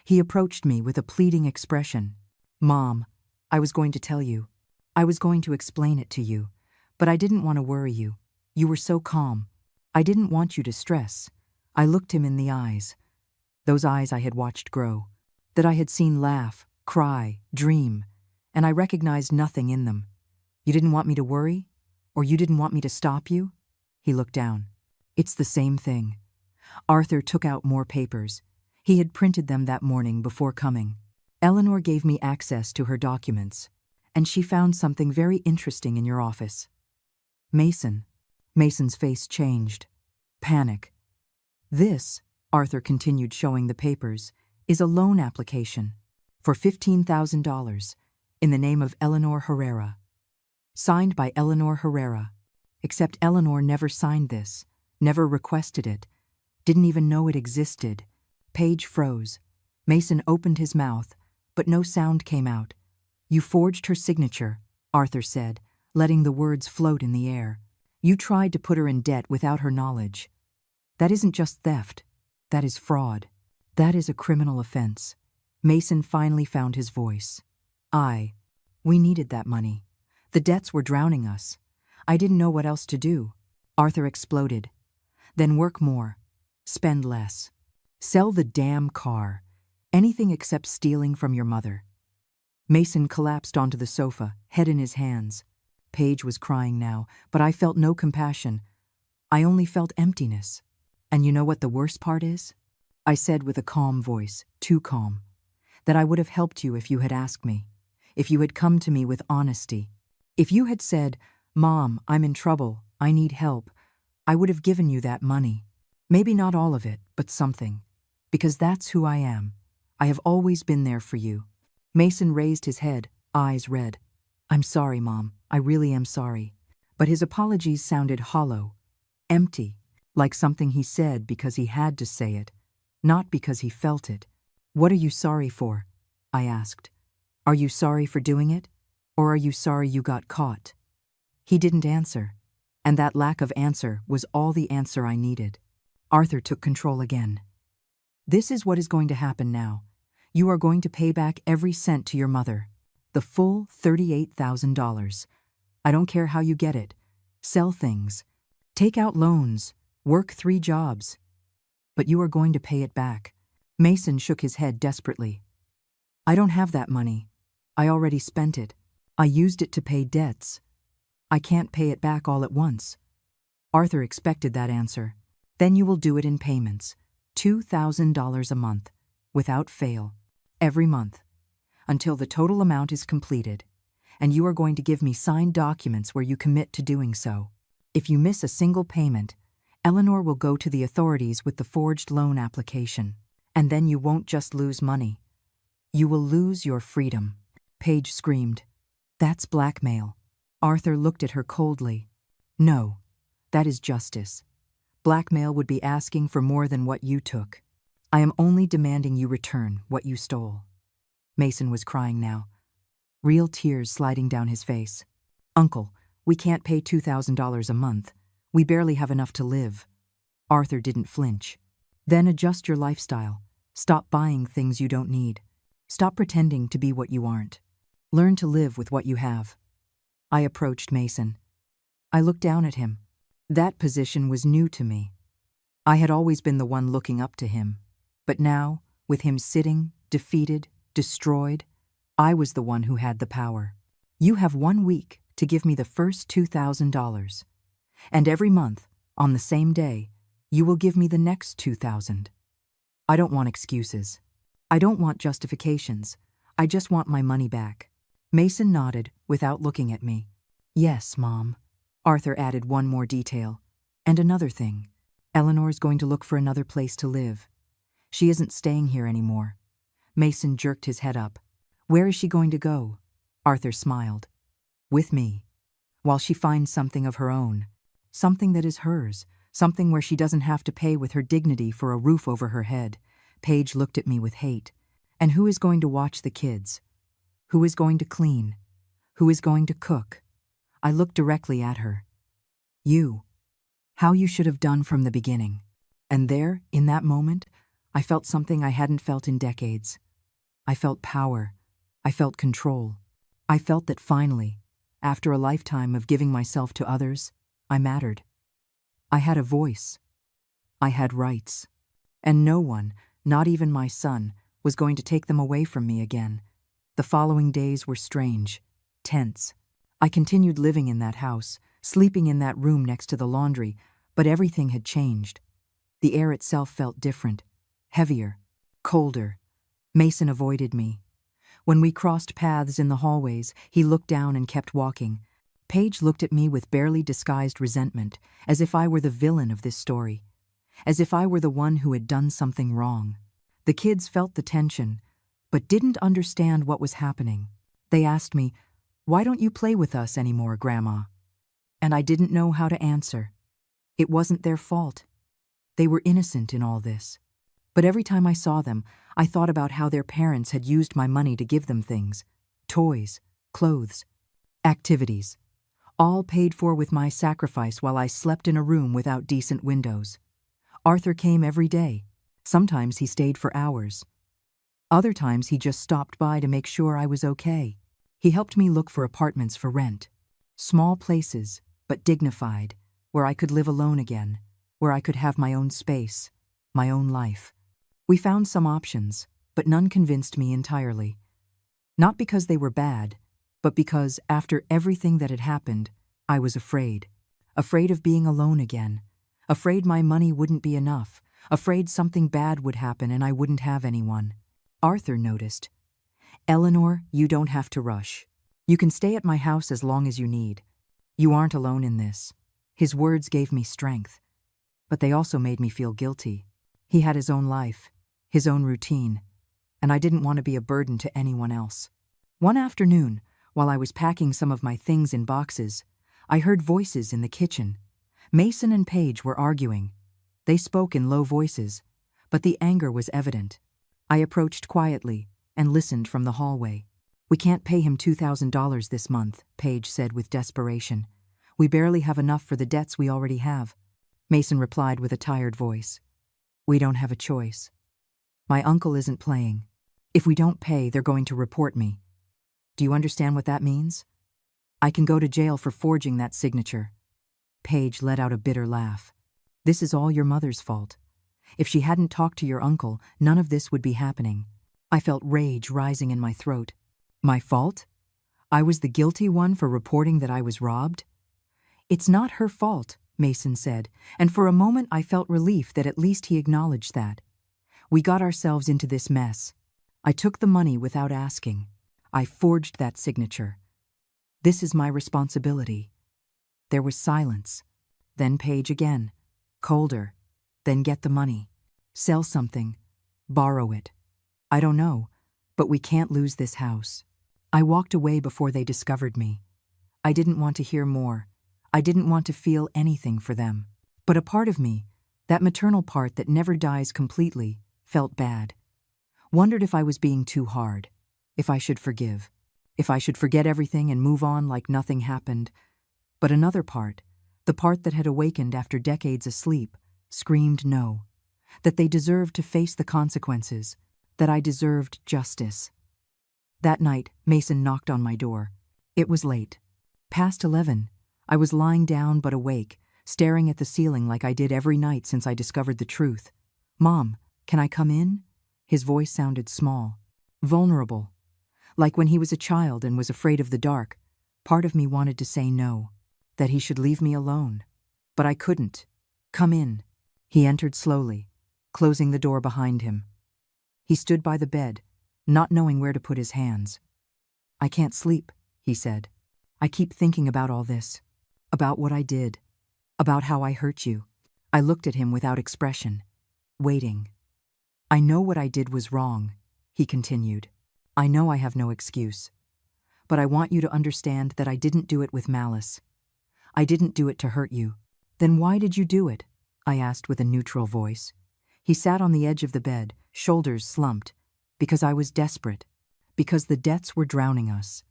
He approached me with a pleading expression. Mom, I was going to tell you. I was going to explain it to you, but I didn't want to worry you. You were so calm. I didn't want you to stress. I looked him in the eyes. Those eyes I had watched grow, that I had seen laugh, cry, dream, and I recognized nothing in them. You didn't want me to worry? Or you didn't want me to stop you? He looked down. It's the same thing. Arthur took out more papers. He had printed them that morning before coming. Eleanor gave me access to her documents, and she found something very interesting in your office. Mason. Mason's face changed. Panic. This, Arthur continued showing the papers, is a loan application for $15,000 in the name of Eleanor Herrera. Signed by Eleanor Herrera. Except Eleanor never signed this, never requested it, didn't even know it existed. Page froze. Mason opened his mouth, but no sound came out. You forged her signature, Arthur said, letting the words float in the air. You tried to put her in debt without her knowledge. That isn't just theft. That is fraud. That is a criminal offense. Mason finally found his voice. We needed that money. The debts were drowning us. I didn't know what else to do. Arthur exploded. Then work more. Spend less. Sell the damn car. Anything except stealing from your mother. Mason collapsed onto the sofa, head in his hands. Paige was crying now, but I felt no compassion. I only felt emptiness. And you know what the worst part is? I said with a calm voice, too calm, that I would have helped you if you had asked me, if you had come to me with honesty. If you had said, Mom, I'm in trouble, I need help, I would have given you that money. Maybe not all of it, but something. Because that's who I am. I have always been there for you. Mason raised his head, eyes red. I'm sorry, Mom. I really am sorry. But his apologies sounded hollow, empty, like something he said because he had to say it, not because he felt it. What are you sorry for? I asked. Are you sorry for doing it? Or are you sorry you got caught? He didn't answer, and that lack of answer was all the answer I needed. Arthur took control again. This is what is going to happen now. You are going to pay back every cent to your mother, the full $38,000. I don't care how you get it. Sell things. Take out loans. Work 3 jobs. But you are going to pay it back. Mason shook his head desperately. I don't have that money. I already spent it. I used it to pay debts. I can't pay it back all at once. Arthur expected that answer. Then you will do it in payments. $2,000 a month, without fail, every month, until the total amount is completed, and you are going to give me signed documents where you commit to doing so. If you miss a single payment, Eleanor will go to the authorities with the forged loan application, and then you won't just lose money. You will lose your freedom. Paige screamed. That's blackmail. Arthur looked at her coldly. No, that is justice. Blackmail would be asking for more than what you took. I am only demanding you return what you stole. Mason was crying now, real tears sliding down his face. Uncle, we can't pay $2,000 a month. We barely have enough to live. Arthur didn't flinch. Then adjust your lifestyle. Stop buying things you don't need. Stop pretending to be what you aren't. Learn to live with what you have. I approached Mason. I looked down at him. That position was new to me. I had always been the one looking up to him. But now, with him sitting, defeated, destroyed, I was the one who had the power. You have 1 week to give me the first $2,000. And every month, on the same day, you will give me the next $2,000. I don't want excuses. I don't want justifications. I just want my money back. Mason nodded without looking at me. Yes, Mom. Arthur added one more detail. And another thing. Eleanor's going to look for another place to live. She isn't staying here anymore. Mason jerked his head up. Where is she going to go? Arthur smiled. With me. While she finds something of her own. Something that is hers. Something where she doesn't have to pay with her dignity for a roof over her head. Paige looked at me with hate. And who is going to watch the kids? Who is going to clean? Who is going to cook? I looked directly at her. You. How you should have done from the beginning. And there, in that moment, I felt something I hadn't felt in decades. I felt power. I felt control. I felt that finally, after a lifetime of giving myself to others, I mattered. I had a voice. I had rights. And no one, not even my son, was going to take them away from me again. The following days were strange, tense. I continued living in that house, sleeping in that room next to the laundry, but everything had changed. The air itself felt different, heavier, colder. Mason avoided me. When we crossed paths in the hallways, he looked down and kept walking. Paige looked at me with barely disguised resentment, as if I were the villain of this story, as if I were the one who had done something wrong. The kids felt the tension, but didn't understand what was happening. They asked me, "Why don't you play with us anymore, Grandma?" And I didn't know how to answer. It wasn't their fault. They were innocent in all this. But every time I saw them, I thought about how their parents had used my money to give them things, toys, clothes, activities, all paid for with my sacrifice while I slept in a room without decent windows. Arthur came every day. Sometimes he stayed for hours. Other times he just stopped by to make sure I was okay. He helped me look for apartments for rent. Small places, but dignified, where I could live alone again, where I could have my own space, my own life. We found some options, but none convinced me entirely. Not because they were bad, but because, after everything that had happened, I was afraid. Afraid of being alone again. Afraid my money wouldn't be enough. Afraid something bad would happen and I wouldn't have anyone. Arthur noticed. "Eleanor, you don't have to rush. You can stay at my house as long as you need. You aren't alone in this." His words gave me strength, but they also made me feel guilty. He had his own life, his own routine, and I didn't want to be a burden to anyone else. One afternoon, while I was packing some of my things in boxes, I heard voices in the kitchen. Mason and Paige were arguing. They spoke in low voices, but the anger was evident. I approached quietly and listened from the hallway. "We can't pay him $2,000 this month," Paige said with desperation. "We barely have enough for the debts we already have." Mason replied with a tired voice. "We don't have a choice. My uncle isn't playing. If we don't pay, they're going to report me. Do you understand what that means? I can go to jail for forging that signature." Paige let out a bitter laugh. "This is all your mother's fault. If she hadn't talked to your uncle, none of this would be happening." I felt rage rising in my throat. My fault? I was the guilty one for reporting that I was robbed? "It's not her fault," Mason said, and for a moment I felt relief that at least he acknowledged that. "We got ourselves into this mess. I took the money without asking. I forged that signature. This is my responsibility." There was silence. Then Paige again. Colder. "Then get the money. Sell something. Borrow it. I don't know, but we can't lose this house." I walked away before they discovered me. I didn't want to hear more. I didn't want to feel anything for them. But a part of me, that maternal part that never dies completely, felt bad. Wondered if I was being too hard. If I should forgive. If I should forget everything and move on like nothing happened. But another part, the part that had awakened after decades asleep, screamed no. That they deserved to face the consequences. That I deserved justice. That night, Mason knocked on my door. It was late. Past 11. I was lying down but awake, staring at the ceiling like I did every night since I discovered the truth. "Mom, can I come in?" His voice sounded small, vulnerable. Like when he was a child and was afraid of the dark. Part of me wanted to say no, that he should leave me alone. But I couldn't. "Come in." He entered slowly, closing the door behind him. He stood by the bed, not knowing where to put his hands. "I can't sleep," he said. "I keep thinking about all this. About what I did. About how I hurt you." I looked at him without expression, waiting. "I know what I did was wrong," he continued. "I know I have no excuse. But I want you to understand that I didn't do it with malice. I didn't do it to hurt you." "Then why did you do it?" I asked with a neutral voice. He sat on the edge of the bed, shoulders slumped. "Because I was desperate. Because the debts were drowning us.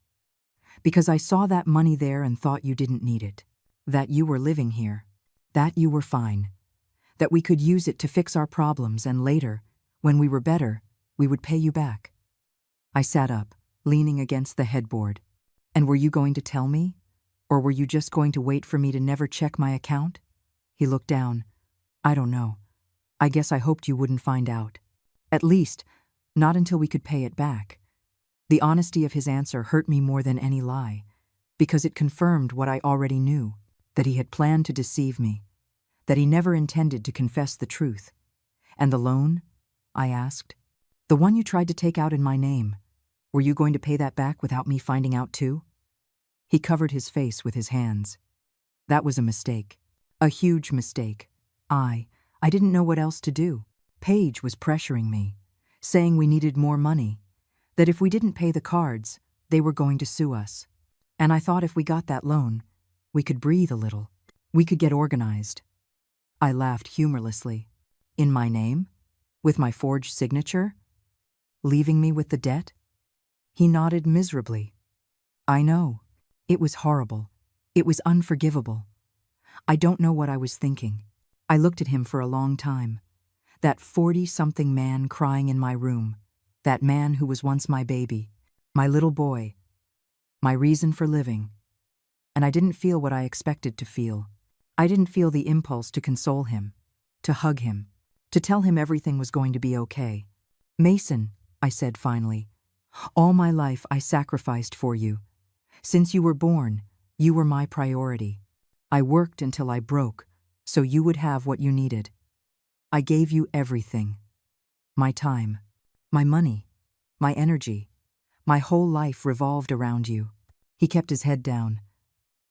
Because I saw that money there and thought you didn't need it. That you were living here. That you were fine. That we could use it to fix our problems and later, when we were better, we would pay you back. I sat up, leaning against the headboard. And were you going to tell me? Or were you just going to wait for me to never check my account? He looked down. I don't know. I guess I hoped you wouldn't find out. At least, not until we could pay it back. The honesty of his answer hurt me more than any lie, because it confirmed what I already knew, that he had planned to deceive me, that he never intended to confess the truth. And the loan? I asked. The one you tried to take out in my name. Were you going to pay that back without me finding out too? He covered his face with his hands. That was a mistake. A huge mistake. I didn't know what else to do. Paige was pressuring me, saying we needed more money, that if we didn't pay the cards, they were going to sue us. And I thought if we got that loan, we could breathe a little. We could get organized. I laughed humorlessly. In my name? With my forged signature? Leaving me with the debt? He nodded miserably. I know. It was horrible. It was unforgivable. I don't know what I was thinking. I looked at him for a long time. That 40-something man crying in my room. That man who was once my baby. My little boy. My reason for living. And I didn't feel what I expected to feel. I didn't feel the impulse to console him. To hug him. To tell him everything was going to be okay. Mason, I said finally. All my life I sacrificed for you. Since you were born, you were my priority. I worked until I broke, so you would have what you needed. I gave you everything. My time, my money, my energy. My whole life revolved around you. He kept his head down.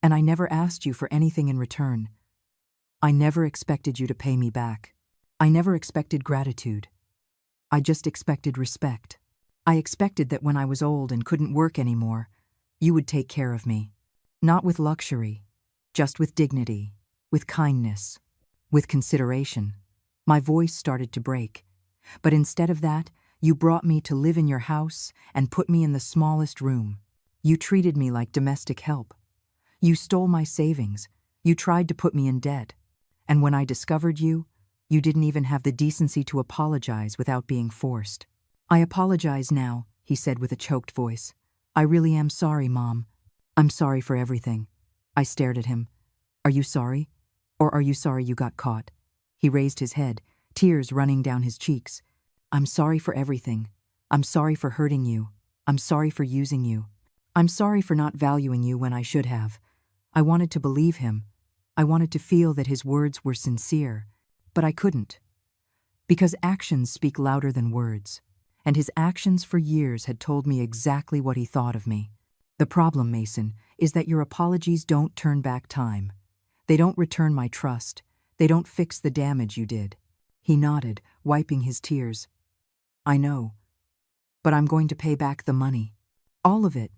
And I never asked you for anything in return. I never expected you to pay me back. I never expected gratitude. I just expected respect. I expected that when I was old and couldn't work anymore, you would take care of me. Not with luxury, just with dignity, with kindness, with consideration. My voice started to break. But instead of that, you brought me to live in your house and put me in the smallest room. You treated me like domestic help. You stole my savings. You tried to put me in debt. And when I discovered you, you didn't even have the decency to apologize without being forced. I apologize now, he said with a choked voice. I really am sorry, Mom. I'm sorry for everything. I stared at him. Are you sorry? Or are you sorry you got caught? He raised his head, tears running down his cheeks. I'm sorry for everything. I'm sorry for hurting you. I'm sorry for using you. I'm sorry for not valuing you when I should have. I wanted to believe him. I wanted to feel that his words were sincere. But I couldn't. Because actions speak louder than words. And his actions for years had told me exactly what he thought of me. The problem, Mason, is that your apologies don't turn back time. They don't return my trust. They don't fix the damage you did. He nodded, wiping his tears. I know. But I'm going to pay back the money. All of it.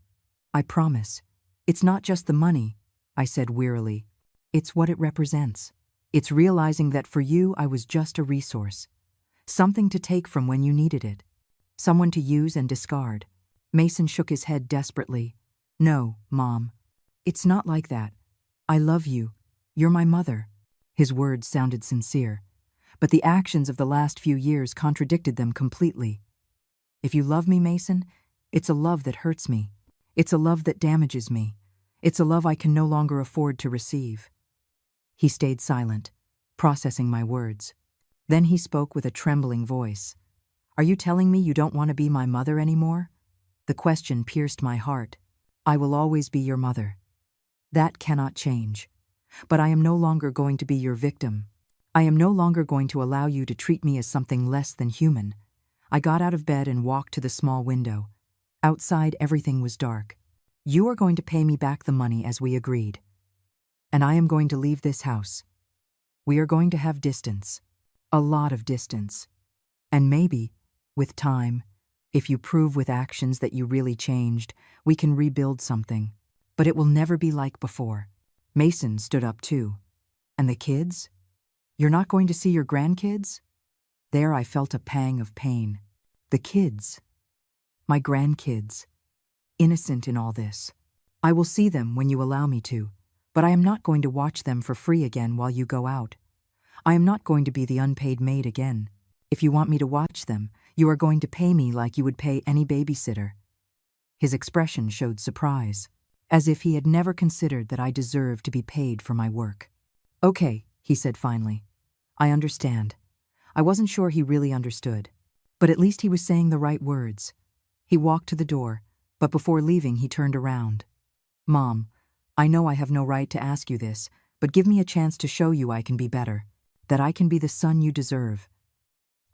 I promise. It's not just the money, I said wearily. It's what it represents. It's realizing that for you I was just a resource. Something to take from when you needed it. Someone to use and discard. Mason shook his head desperately. No, Mom. It's not like that. I love you. You're my mother. His words sounded sincere, but the actions of the last few years contradicted them completely. If you love me, Mason, it's a love that hurts me. It's a love that damages me. It's a love I can no longer afford to receive. He stayed silent, processing my words. Then he spoke with a trembling voice. Are you telling me you don't want to be my mother anymore? The question pierced my heart. I will always be your mother. That cannot change. But I am no longer going to be your victim. I am no longer going to allow you to treat me as something less than human. I got out of bed and walked to the small window. Outside, everything was dark. You are going to pay me back the money as we agreed. And I am going to leave this house. We are going to have distance. A lot of distance. And maybe, with time, if you prove with actions that you really changed, we can rebuild something. But it will never be like before. Mason stood up too. And the kids? You're not going to see your grandkids? There I felt a pang of pain. The kids. My grandkids. Innocent in all this. I will see them when you allow me to, but I am not going to watch them for free again while you go out. I am not going to be the unpaid maid again. If you want me to watch them, you are going to pay me like you would pay any babysitter." His expression showed surprise, as if he had never considered that I deserved to be paid for my work. "Okay," he said finally. "I understand." I wasn't sure he really understood, but at least he was saying the right words. He walked to the door, but before leaving he turned around. "Mom, I know I have no right to ask you this, but give me a chance to show you I can be better, that I can be the son you deserve."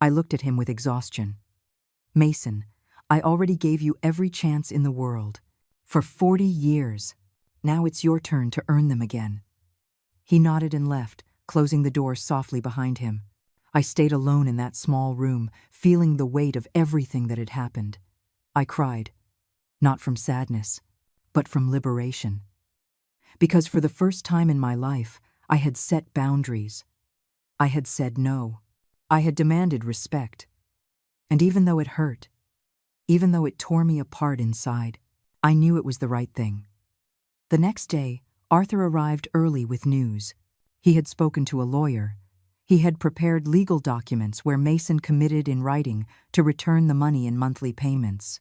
I looked at him with exhaustion. "Mason, I already gave you every chance in the world. For 40 years. Now it's your turn to earn them again." He nodded and left, closing the door softly behind him. I stayed alone in that small room, feeling the weight of everything that had happened. I cried, not from sadness, but from liberation. Because for the first time in my life, I had set boundaries. I had said no. I had demanded respect. And even though it hurt, even though it tore me apart inside, I knew it was the right thing. The next day, Arthur arrived early with news. He had spoken to a lawyer. He had prepared legal documents where Mason committed in writing to return the money in monthly payments.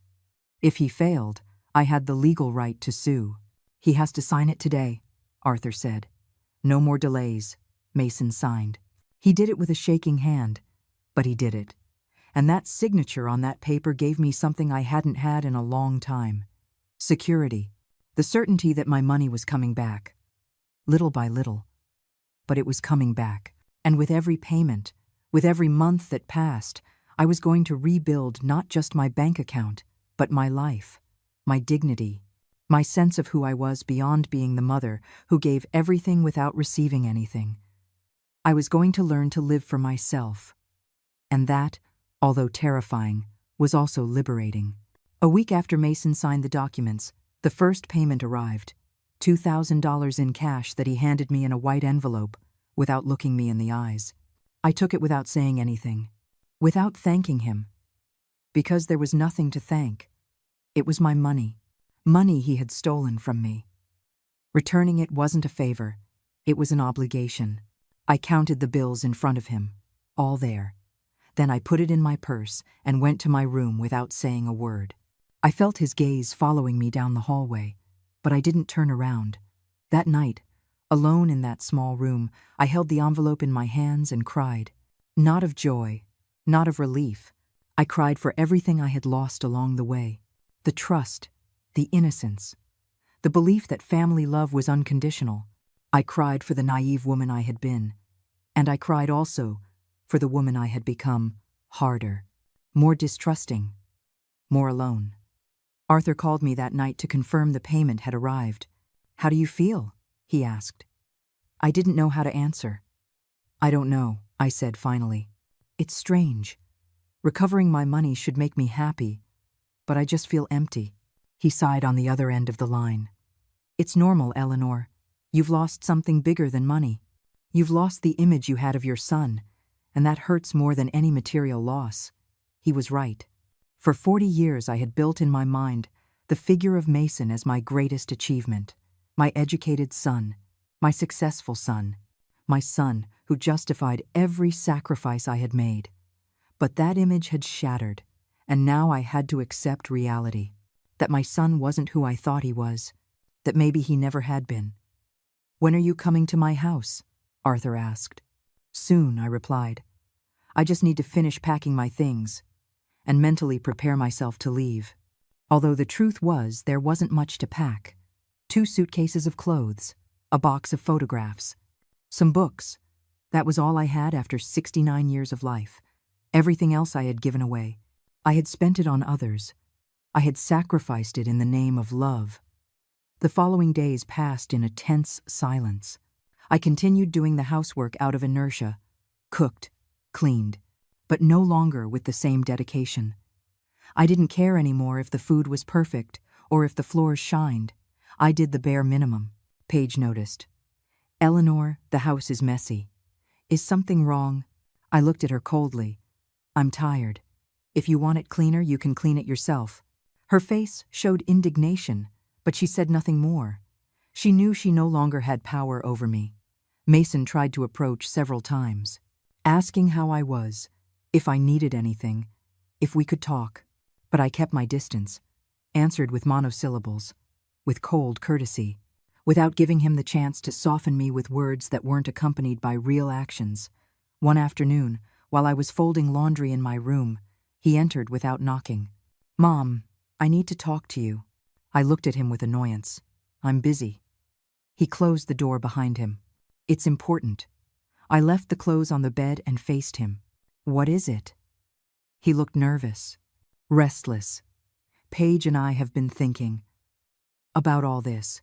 If he failed, I had the legal right to sue. "He has to sign it today," Arthur said. "No more delays." Mason signed. He did it with a shaking hand, but he did it. And that signature on that paper gave me something I hadn't had in a long time. Security. The certainty that my money was coming back. Little by little. But it was coming back. And with every payment, with every month that passed, I was going to rebuild not just my bank account, but my life, my dignity, my sense of who I was beyond being the mother who gave everything without receiving anything. I was going to learn to live for myself. And that, although terrifying, was also liberating. A week after Mason signed the documents, the first payment arrived, $2,000 in cash that he handed me in a white envelope, without looking me in the eyes. I took it without saying anything, without thanking him. Because there was nothing to thank. It was my money. Money he had stolen from me. Returning it wasn't a favor. It was an obligation. I counted the bills in front of him, all there. Then I put it in my purse and went to my room without saying a word. I felt his gaze following me down the hallway, but I didn't turn around. That night, alone in that small room, I held the envelope in my hands and cried. Not of joy, not of relief. I cried for everything I had lost along the way. The trust, the innocence, the belief that family love was unconditional. I cried for the naive woman I had been. And I cried also for the woman I had become, harder, more distrusting, more alone. Arthur called me that night to confirm the payment had arrived. "How do you feel?" he asked. I didn't know how to answer. "I don't know," I said finally. "It's strange. Recovering my money should make me happy, but I just feel empty." He sighed on the other end of the line. "It's normal, Eleanor. You've lost something bigger than money. You've lost the image you had of your son, and that hurts more than any material loss." He was right. For 40 years I had built in my mind the figure of Mason as my greatest achievement, my educated son, my successful son, my son who justified every sacrifice I had made. But that image had shattered, and now I had to accept reality, that my son wasn't who I thought he was, that maybe he never had been. "When are you coming to my house?" Arthur asked. "Soon," I replied. "I just need to finish packing my things and mentally prepare myself to leave." Although the truth was there wasn't much to pack. 2 suitcases of clothes, a box of photographs, some books. That was all I had after 69 years of life. Everything else I had given away. I had spent it on others. I had sacrificed it in the name of love. The following days passed in a tense silence. I continued doing the housework out of inertia, cooked, cleaned, but no longer with the same dedication. I didn't care anymore if the food was perfect or if the floors shined. I did the bare minimum. Paige noticed. "Eleanor, the house is messy. Is something wrong?" I looked at her coldly. "I'm tired. If you want it cleaner, you can clean it yourself." Her face showed indignation, But she said nothing more. She knew she no longer had power over me. Mason tried to approach several times, asking how I was, if I needed anything, if we could talk. But I kept my distance, answered with monosyllables, with cold courtesy, without giving him the chance to soften me with words that weren't accompanied by real actions. One afternoon, while I was folding laundry in my room, he entered without knocking. "Mom, I need to talk to you." I looked at him with annoyance. "I'm busy." He closed the door behind him. "It's important." I left the clothes on the bed and faced him. "What is it?" He looked nervous, restless. "Paige and I have been thinking about all this,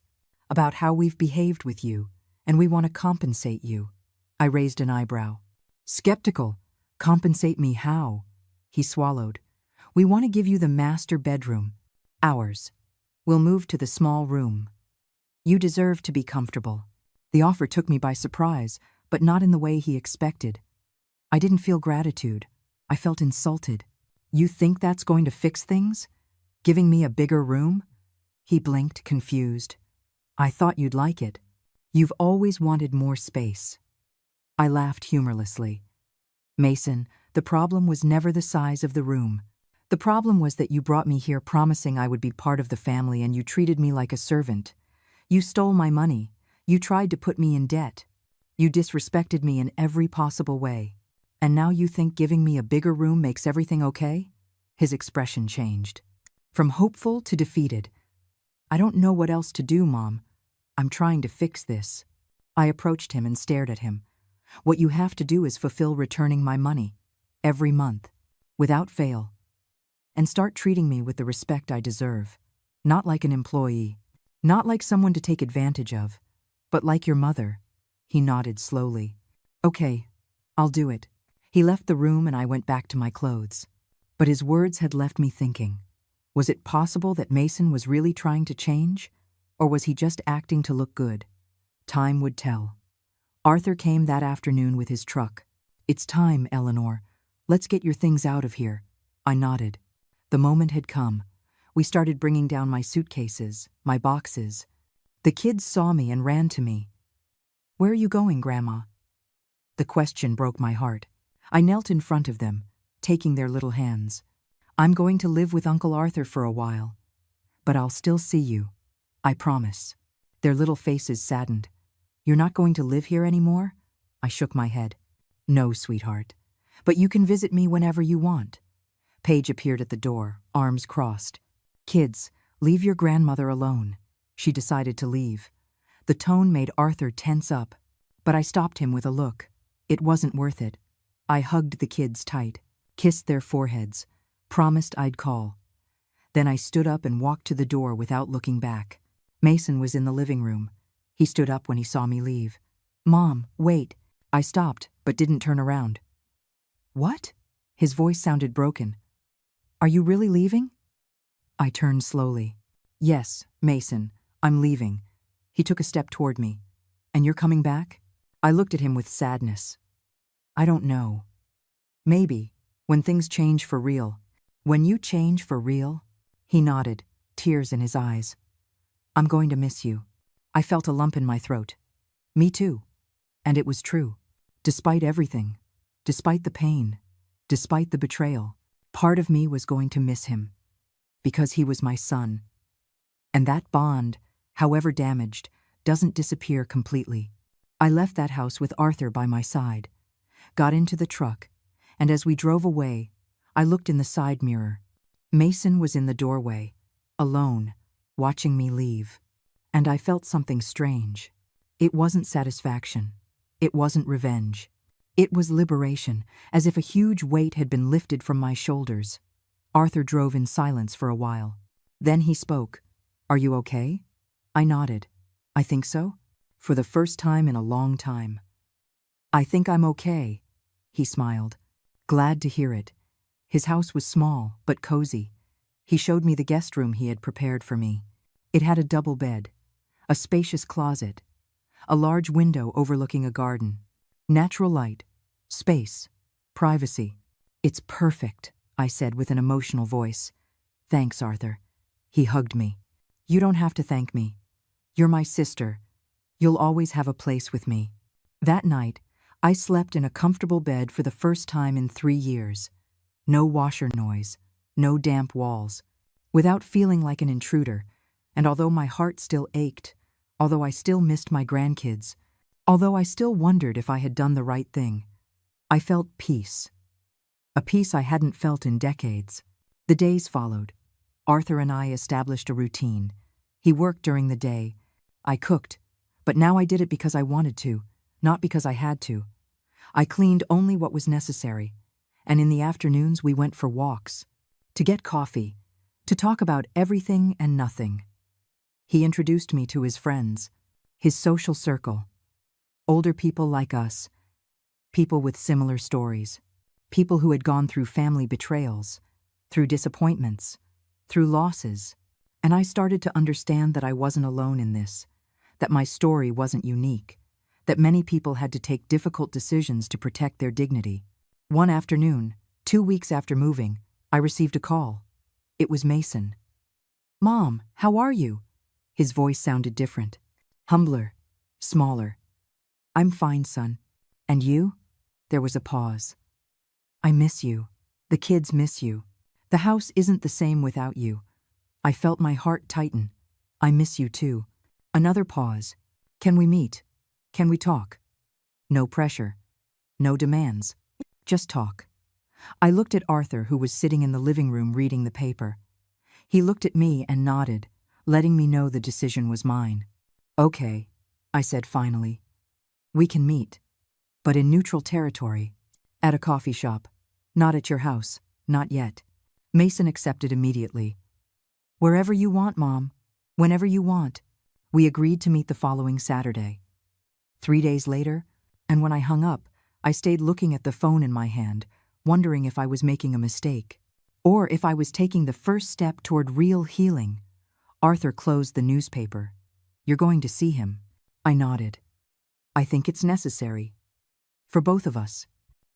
about how we've behaved with you, and we want to compensate you." I raised an eyebrow. Skeptical. "Compensate me how?" He swallowed. "We want to give you the master bedroom. Ours. We'll move to the small room. You deserve to be comfortable." The offer took me by surprise, but not in the way he expected. I didn't feel gratitude. I felt insulted. "You think that's going to fix things? Giving me a bigger room?" He blinked, confused. "I thought you'd like it. You've always wanted more space." I laughed humorlessly. "Mason, the problem was never the size of the room. The problem was that you brought me here promising I would be part of the family, and you treated me like a servant. You stole my money. You tried to put me in debt. You disrespected me in every possible way. And now you think giving me a bigger room makes everything okay?" His expression changed, from hopeful to defeated. "I don't know what else to do, Mom. I'm trying to fix this." I approached him and stared at him. "What you have to do is fulfill returning my money, every month, without fail. And start treating me with the respect I deserve. Not like an employee. Not like someone to take advantage of. But like your mother." He nodded slowly. "Okay, I'll do it." He left the room and I went back to my clothes. But his words had left me thinking. Was it possible that Mason was really trying to change? Or was he just acting to look good? Time would tell. Arthur came that afternoon with his truck. "It's time, Eleanor. Let's get your things out of here." I nodded. The moment had come. We started bringing down my suitcases, my boxes. The kids saw me and ran to me. "Where are you going, Grandma?" The question broke my heart. I knelt in front of them, taking their little hands. "I'm going to live with Uncle Arthur for a while. But I'll still see you. I promise." Their little faces saddened. "You're not going to live here anymore?" I shook my head. "No, sweetheart. But you can visit me whenever you want." Paige appeared at the door, arms crossed. "Kids, leave your grandmother alone." She decided to leave. The tone made Arthur tense up, but I stopped him with a look. It wasn't worth it. I hugged the kids tight, kissed their foreheads, promised I'd call. Then I stood up and walked to the door without looking back. Mason was in the living room. He stood up when he saw me leave. "Mom, wait." I stopped, but didn't turn around. "What?" His voice sounded broken. "Are you really leaving?" I turned slowly. "Yes, Mason, I'm leaving." He took a step toward me. "And you're coming back?" I looked at him with sadness. "I don't know. Maybe, when things change for real." "When you change for real?" He nodded, tears in his eyes. "I'm going to miss you." I felt a lump in my throat. Me too. And it was true. Despite everything, despite the pain, despite the betrayal, part of me was going to miss him. Because he was my son. And that bond, however damaged, doesn't disappear completely. I left that house with Arthur by my side, got into the truck, and as we drove away, I looked in the side mirror. Mason was in the doorway, alone, watching me leave. And I felt something strange. It wasn't satisfaction. It wasn't revenge. It was liberation, as if a huge weight had been lifted from my shoulders. Arthur drove in silence for a while. Then he spoke. "Are you okay?" I nodded. "I think so," for the first time in a long time. "I think I'm okay," he smiled. Glad to hear it. His house was small, but cozy. He showed me the guest room he had prepared for me. It had a double bed, a spacious closet, a large window overlooking a garden, natural light, space, privacy. "It's perfect," I said with an emotional voice. "Thanks, Arthur." He hugged me. You don't have to thank me. You're my sister. You'll always have a place with me. That night, I slept in a comfortable bed for the first time in 3 years. No washer noise, no damp walls, without feeling like an intruder. And although my heart still ached, although I still missed my grandkids, although I still wondered if I had done the right thing, I felt peace. A peace I hadn't felt in decades. The days followed. Arthur and I established a routine. He worked during the day. I cooked, but now I did it because I wanted to, not because I had to. I cleaned only what was necessary, and in the afternoons we went for walks, to get coffee, to talk about everything and nothing. He introduced me to his friends, his social circle, older people like us, people with similar stories, people who had gone through family betrayals, through disappointments, through losses, and I started to understand that I wasn't alone in this, that my story wasn't unique, that many people had to take difficult decisions to protect their dignity. One afternoon, 2 weeks after moving, I received a call. It was Mason. "Mom, how are you?" His voice sounded different, humbler, smaller. "I'm fine, son. And you?" There was a pause. "I miss you. The kids miss you. The house isn't the same without you." I felt my heart tighten. "I miss you too." Another pause. "Can we meet? Can we talk?" No pressure. No demands. Just talk. I looked at Arthur, who was sitting in the living room reading the paper. He looked at me and nodded, letting me know the decision was mine. "Okay," I said finally. "We can meet, but in neutral territory. At a coffee shop. Not at your house. Not yet." Mason accepted immediately. "Wherever you want, Mom. Whenever you want." We agreed to meet the following Saturday. 3 days later, and when I hung up, I stayed looking at the phone in my hand, wondering if I was making a mistake, or if I was taking the first step toward real healing. Arthur closed the newspaper. "You're going to see him." I nodded. "I think it's necessary. For both of us."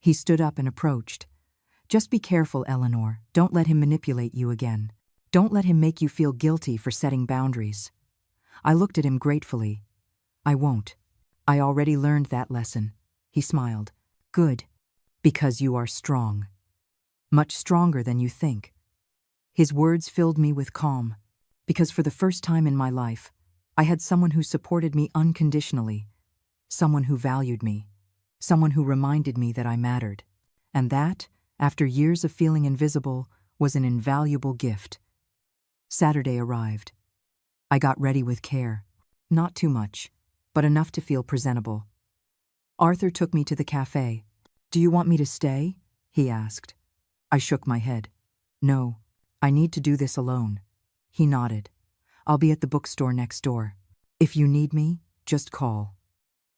He stood up and approached. "Just be careful, Eleanor. Don't let him manipulate you again. Don't let him make you feel guilty for setting boundaries." I looked at him gratefully. "I won't. I already learned that lesson." He smiled. "Good. Because you are strong. Much stronger than you think." His words filled me with calm, because for the first time in my life, I had someone who supported me unconditionally, someone who valued me, someone who reminded me that I mattered. And that, after years of feeling invisible, was an invaluable gift. Saturday arrived. I got ready with care. Not too much, but enough to feel presentable. Arthur took me to the cafe. "Do you want me to stay?" he asked. I shook my head. "No, I need to do this alone." He nodded. "I'll be at the bookstore next door. If you need me, just call."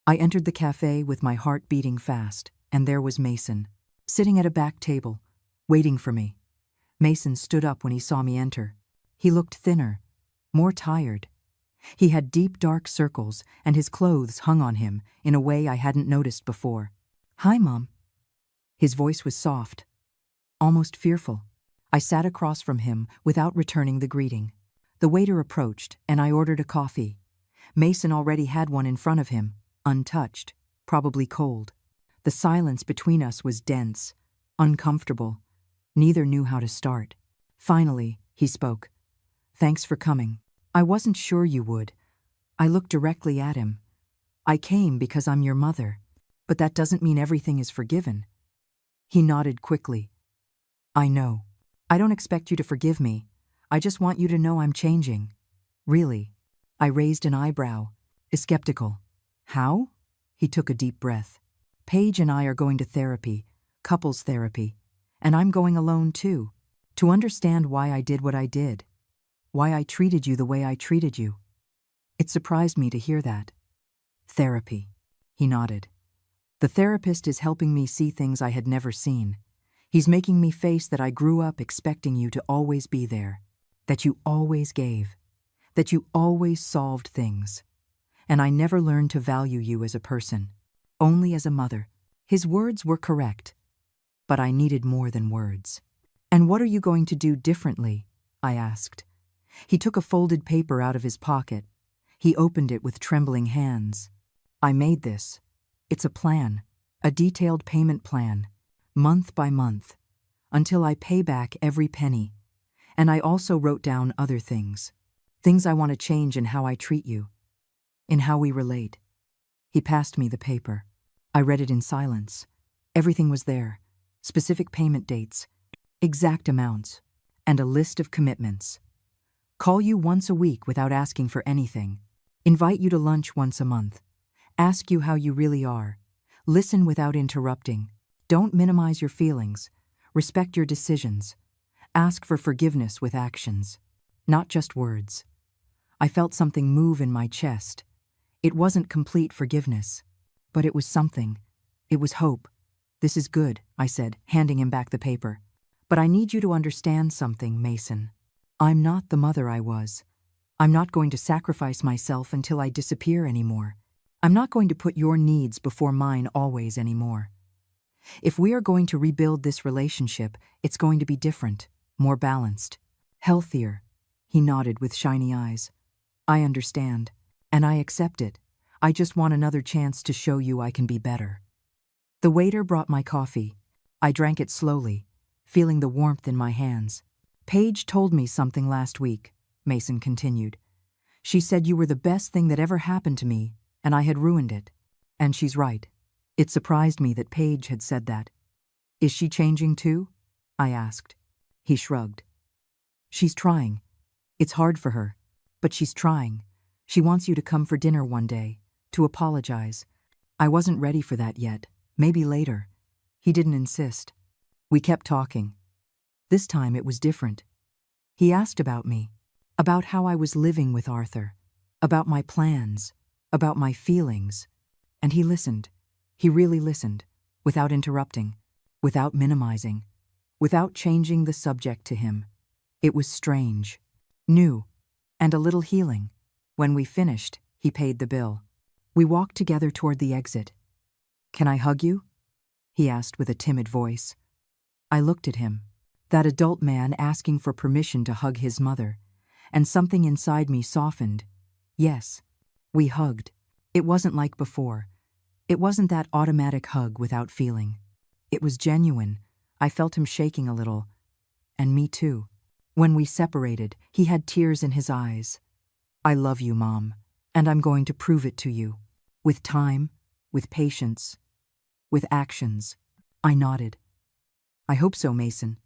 I entered the cafe with my heart beating fast, and there was Mason, sitting at a back table, waiting for me. Mason stood up when he saw me enter. He looked thinner, more tired. He had deep dark circles, and his clothes hung on him in a way I hadn't noticed before. "Hi, Mom." His voice was soft, almost fearful. I sat across from him without returning the greeting. The waiter approached, and I ordered a coffee. Mason already had one in front of him, untouched, probably cold. The silence between us was dense, uncomfortable. Neither knew how to start. Finally, he spoke. "Thanks for coming. I wasn't sure you would." I looked directly at him. "I came because I'm your mother, but that doesn't mean everything is forgiven." He nodded quickly. "I know. I don't expect you to forgive me. I just want you to know I'm changing." "Really?" I raised an eyebrow, skeptical. "How?" He took a deep breath. "Paige and I are going to therapy, couples therapy, and I'm going alone too, to understand why I did what I did. Why I treated you the way I treated you." It surprised me to hear that. "Therapy," he nodded. "The therapist is helping me see things I had never seen. He's making me face that I grew up expecting you to always be there, that you always gave, that you always solved things. And I never learned to value you as a person, only as a mother." His words were correct, but I needed more than words. "And what are you going to do differently?" I asked. He took a folded paper out of his pocket. He opened it with trembling hands. I made this. It's a plan, a detailed payment plan, month by month, until I pay back every penny. And I also wrote down other things. Things I want to change in how I treat you, in how we relate. He passed me the paper. I read it in silence. Everything was there. Specific payment dates, exact amounts, and a list of commitments. Call you once a week without asking for anything. Invite you to lunch once a month. Ask you how you really are. Listen without interrupting. Don't minimize your feelings. Respect your decisions. Ask for forgiveness with actions, not just words. I felt something move in my chest. It wasn't complete forgiveness, but it was something. It was hope. This is good, I said, handing him back the paper. But I need you to understand something, Mason. I'm not the mother I was. I'm not going to sacrifice myself until I disappear anymore. I'm not going to put your needs before mine always anymore. If we are going to rebuild this relationship, it's going to be different, more balanced, healthier. He nodded with shiny eyes. I understand, and I accept it. I just want another chance to show you I can be better. The waiter brought my coffee. I drank it slowly, feeling the warmth in my hands. Paige told me something last week, Mason continued. She said you were the best thing that ever happened to me, and I had ruined it. And she's right. It surprised me that Paige had said that. Is she changing too? I asked. He shrugged. She's trying. It's hard for her, but she's trying. She wants you to come for dinner one day, to apologize. I wasn't ready for that yet. Maybe later. He didn't insist. We kept talking. This time it was different. He asked about me, about how I was living with Arthur, about my plans, about my feelings. And he listened. He really listened, without interrupting, without minimizing, without changing the subject to him. It was strange, new, and a little healing. When we finished, he paid the bill. We walked together toward the exit. Can I hug you? He asked with a timid voice. I looked at him, that adult man asking for permission to hug his mother, and something inside me softened. Yes, we hugged. It wasn't like before. It wasn't that automatic hug without feeling. It was genuine. I felt him shaking a little. And me too. When we separated, he had tears in his eyes. I love you, Mom, and I'm going to prove it to you. With time, with patience, with actions. I nodded. I hope so, Mason.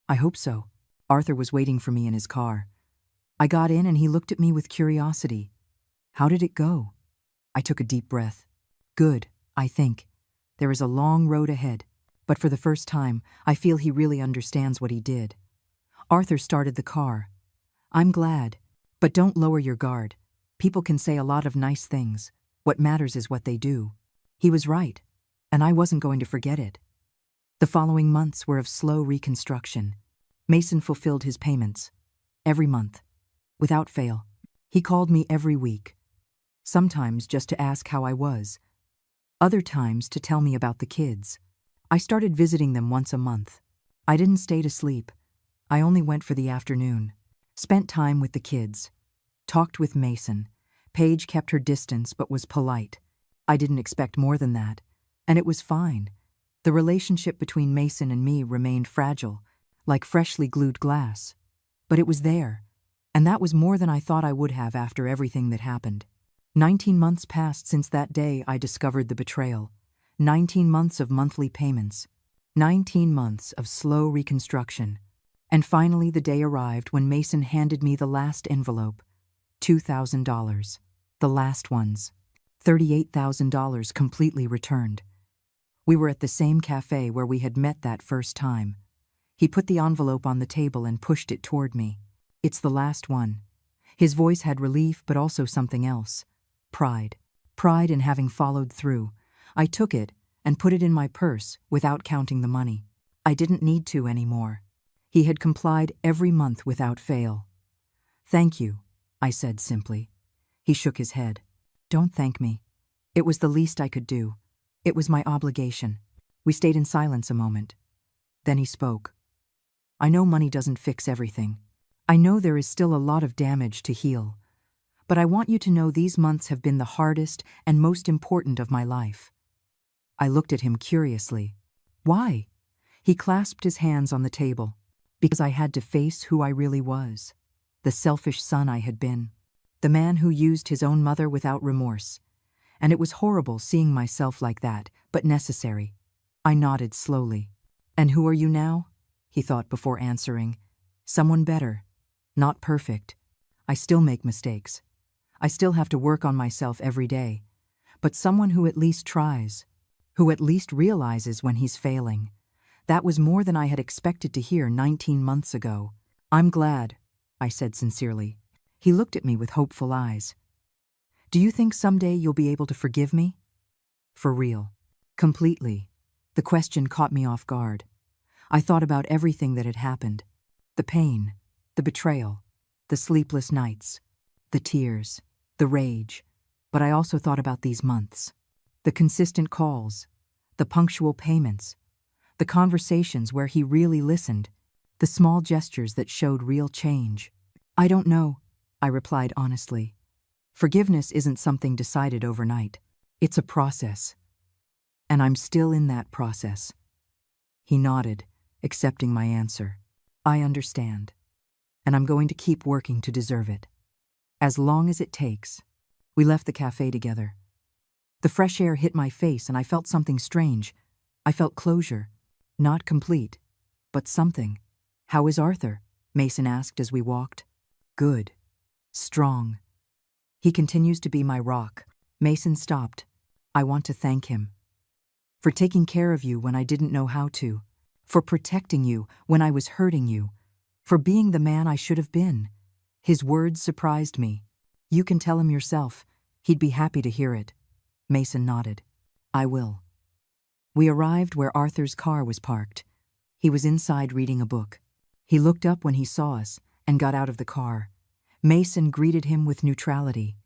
I hope so. Arthur was waiting for me in his car. I got in and he looked at me with curiosity. How did it go? I took a deep breath. Good, I think. There is a long road ahead, but for the first time, I feel he really understands what he did. Arthur started the car. I'm glad, but don't lower your guard. People can say a lot of nice things. What matters is what they do. He was right, and I wasn't going to forget it. The following months were of slow reconstruction. Mason fulfilled his payments. Every month. Without fail. He called me every week. Sometimes just to ask how I was. Other times to tell me about the kids. I started visiting them once a month. I didn't stay to sleep. I only went for the afternoon. Spent time with the kids. Talked with Mason. Paige kept her distance but was polite. I didn't expect more than that. And it was fine. The relationship between Mason and me remained fragile, like freshly glued glass. But it was there. And that was more than I thought I would have after everything that happened. 19 months passed since that day I discovered the betrayal. 19 months of monthly payments. 19 months of slow reconstruction. And finally the day arrived when Mason handed me the last envelope. $2,000. The last ones. $38,000 completely returned. We were at the same cafe where we had met that first time. He put the envelope on the table and pushed it toward me. It's the last one. His voice had relief but also something else. Pride. Pride in having followed through. I took it and put it in my purse without counting the money. I didn't need to anymore. He had complied every month without fail. Thank you, I said simply. He shook his head. Don't thank me. It was the least I could do. It was my obligation. We stayed in silence a moment. Then he spoke. I know money doesn't fix everything. I know there is still a lot of damage to heal, but I want you to know these months have been the hardest and most important of my life. I looked at him curiously. Why? He clasped his hands on the table. Because I had to face who I really was. The selfish son I had been. The man who used his own mother without remorse. And it was horrible seeing myself like that, but necessary. I nodded slowly. And who are you now? He thought before answering. Someone better. Not perfect. I still make mistakes. I still have to work on myself every day. But someone who at least tries. Who at least realizes when he's failing. That was more than I had expected to hear 19 months ago. I'm glad, I said sincerely. He looked at me with hopeful eyes. Do you think someday you'll be able to forgive me? For real. Completely. The question caught me off guard. I thought about everything that had happened. The pain, the betrayal, the sleepless nights, the tears, the rage. But I also thought about these months. The consistent calls, the punctual payments, the conversations where he really listened, the small gestures that showed real change. I don't know, I replied honestly. Forgiveness isn't something decided overnight. It's a process. And I'm still in that process. He nodded, accepting my answer. I understand. And I'm going to keep working to deserve it. As long as it takes. We left the cafe together. The fresh air hit my face and I felt something strange. I felt closure. Not complete, but something. How is Arthur? Mason asked as we walked. Good. Strong. He continues to be my rock. Mason stopped. I want to thank him. For taking care of you when I didn't know how to. For protecting you when I was hurting you. For being the man I should have been. His words surprised me. You can tell him yourself. He'd be happy to hear it. Mason nodded. I will. We arrived where Arthur's car was parked. He was inside reading a book. He looked up when he saw us and got out of the car. Mason greeted him with neutrality.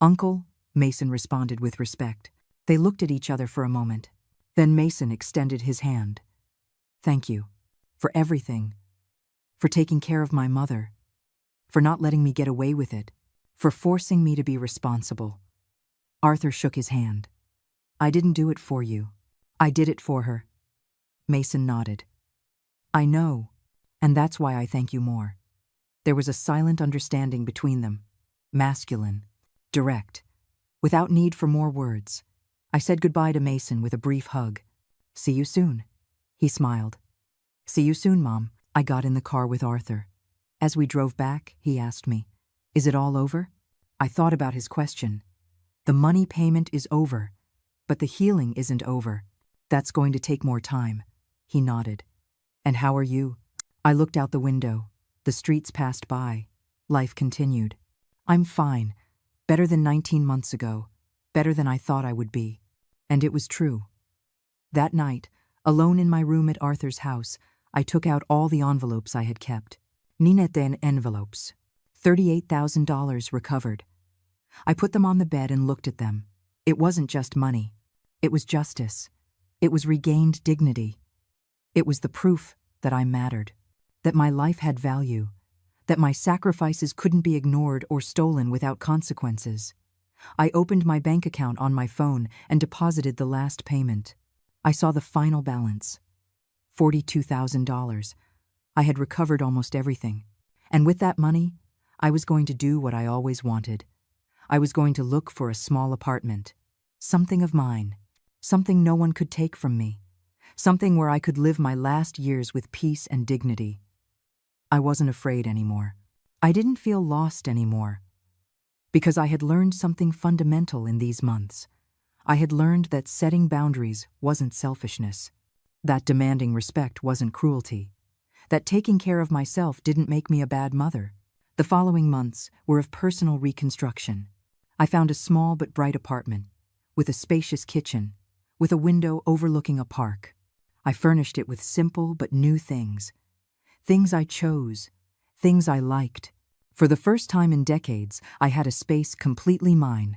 Uncle, Mason responded with respect. They looked at each other for a moment. Then Mason extended his hand. Thank you. For everything. For taking care of my mother. For not letting me get away with it. For forcing me to be responsible. Arthur shook his hand. I didn't do it for you. I did it for her. Mason nodded. I know, and that's why I thank you more. There was a silent understanding between them. Masculine. Direct. Without need for more words. I said goodbye to Mason with a brief hug. See you soon. He smiled. See you soon, Mom. I got in the car with Arthur. As we drove back, he asked me, Is it all over? I thought about his question. The money payment is over, but the healing isn't over. That's going to take more time. He nodded. And how are you? I looked out the window. The streets passed by. Life continued. I'm fine. Better than 19 months ago. Better than I thought I would be. And it was true. That night, alone in my room at Arthur's house, I took out all the envelopes I had kept. Nineten envelopes. $38,000 recovered. I put them on the bed and looked at them. It wasn't just money. It was justice. It was regained dignity. It was the proof that I mattered, that my life had value, that my sacrifices couldn't be ignored or stolen without consequences. I opened my bank account on my phone and deposited the last payment. I saw the final balance. $42,000. I had recovered almost everything. And with that money, I was going to do what I always wanted. I was going to look for a small apartment. Something of mine. Something no one could take from me. Something where I could live my last years with peace and dignity. I wasn't afraid anymore. I didn't feel lost anymore. Because I had learned something fundamental in these months. I had learned that setting boundaries wasn't selfishness. That demanding respect wasn't cruelty. That taking care of myself didn't make me a bad mother. The following months were of personal reconstruction. I found a small but bright apartment, with a spacious kitchen, with a window overlooking a park. I furnished it with simple but new things. Things I chose, things I liked. For the first time in decades, I had a space completely mine.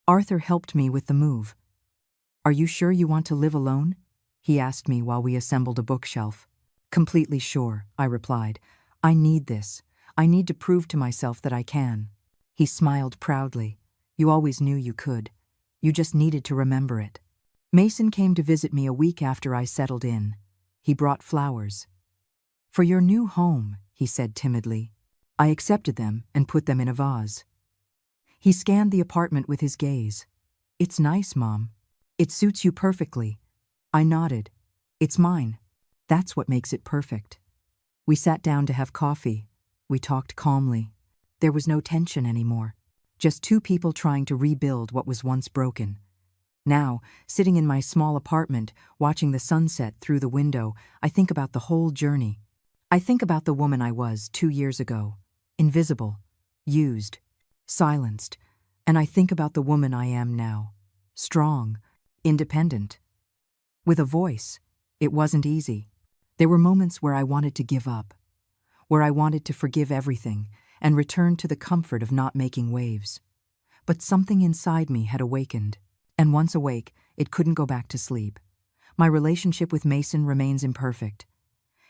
Arthur helped me with the move. Are you sure you want to live alone? He asked me while we assembled a bookshelf. Completely sure, I replied. I need this. I need to prove to myself that I can. He smiled proudly. You always knew you could. You just needed to remember it. Mason came to visit me a week after I settled in. He brought flowers. For your new home, he said timidly. I accepted them and put them in a vase. He scanned the apartment with his gaze. It's nice, Mom. It suits you perfectly. I nodded. It's mine. That's what makes it perfect. We sat down to have coffee. We talked calmly. There was no tension anymore. Just two people trying to rebuild what was once broken. Now, sitting in my small apartment, watching the sunset through the window, I think about the whole journey. I think about the woman I was 2 years ago. Invisible, used, silenced. And I think about the woman I am now. Strong, independent. With a voice. It wasn't easy. There were moments where I wanted to give up, where I wanted to forgive everything and return to the comfort of not making waves. But something inside me had awakened, and once awake, it couldn't go back to sleep. My relationship with Mason remains imperfect.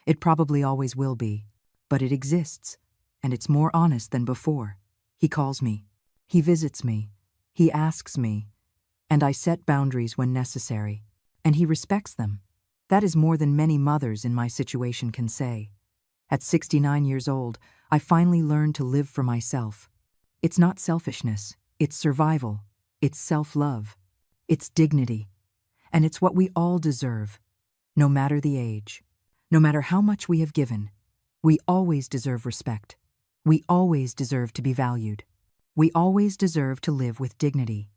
It probably always will be, but it exists, and it's more honest than before. He calls me. He visits me. He asks me. And I set boundaries when necessary, and he respects them. That is more than many mothers in my situation can say. At 69 years old, I finally learned to live for myself. It's not selfishness, it's survival, it's self-love, it's dignity, and it's what we all deserve, no matter the age, no matter how much we have given. We always deserve respect. We always deserve to be valued. We always deserve to live with dignity.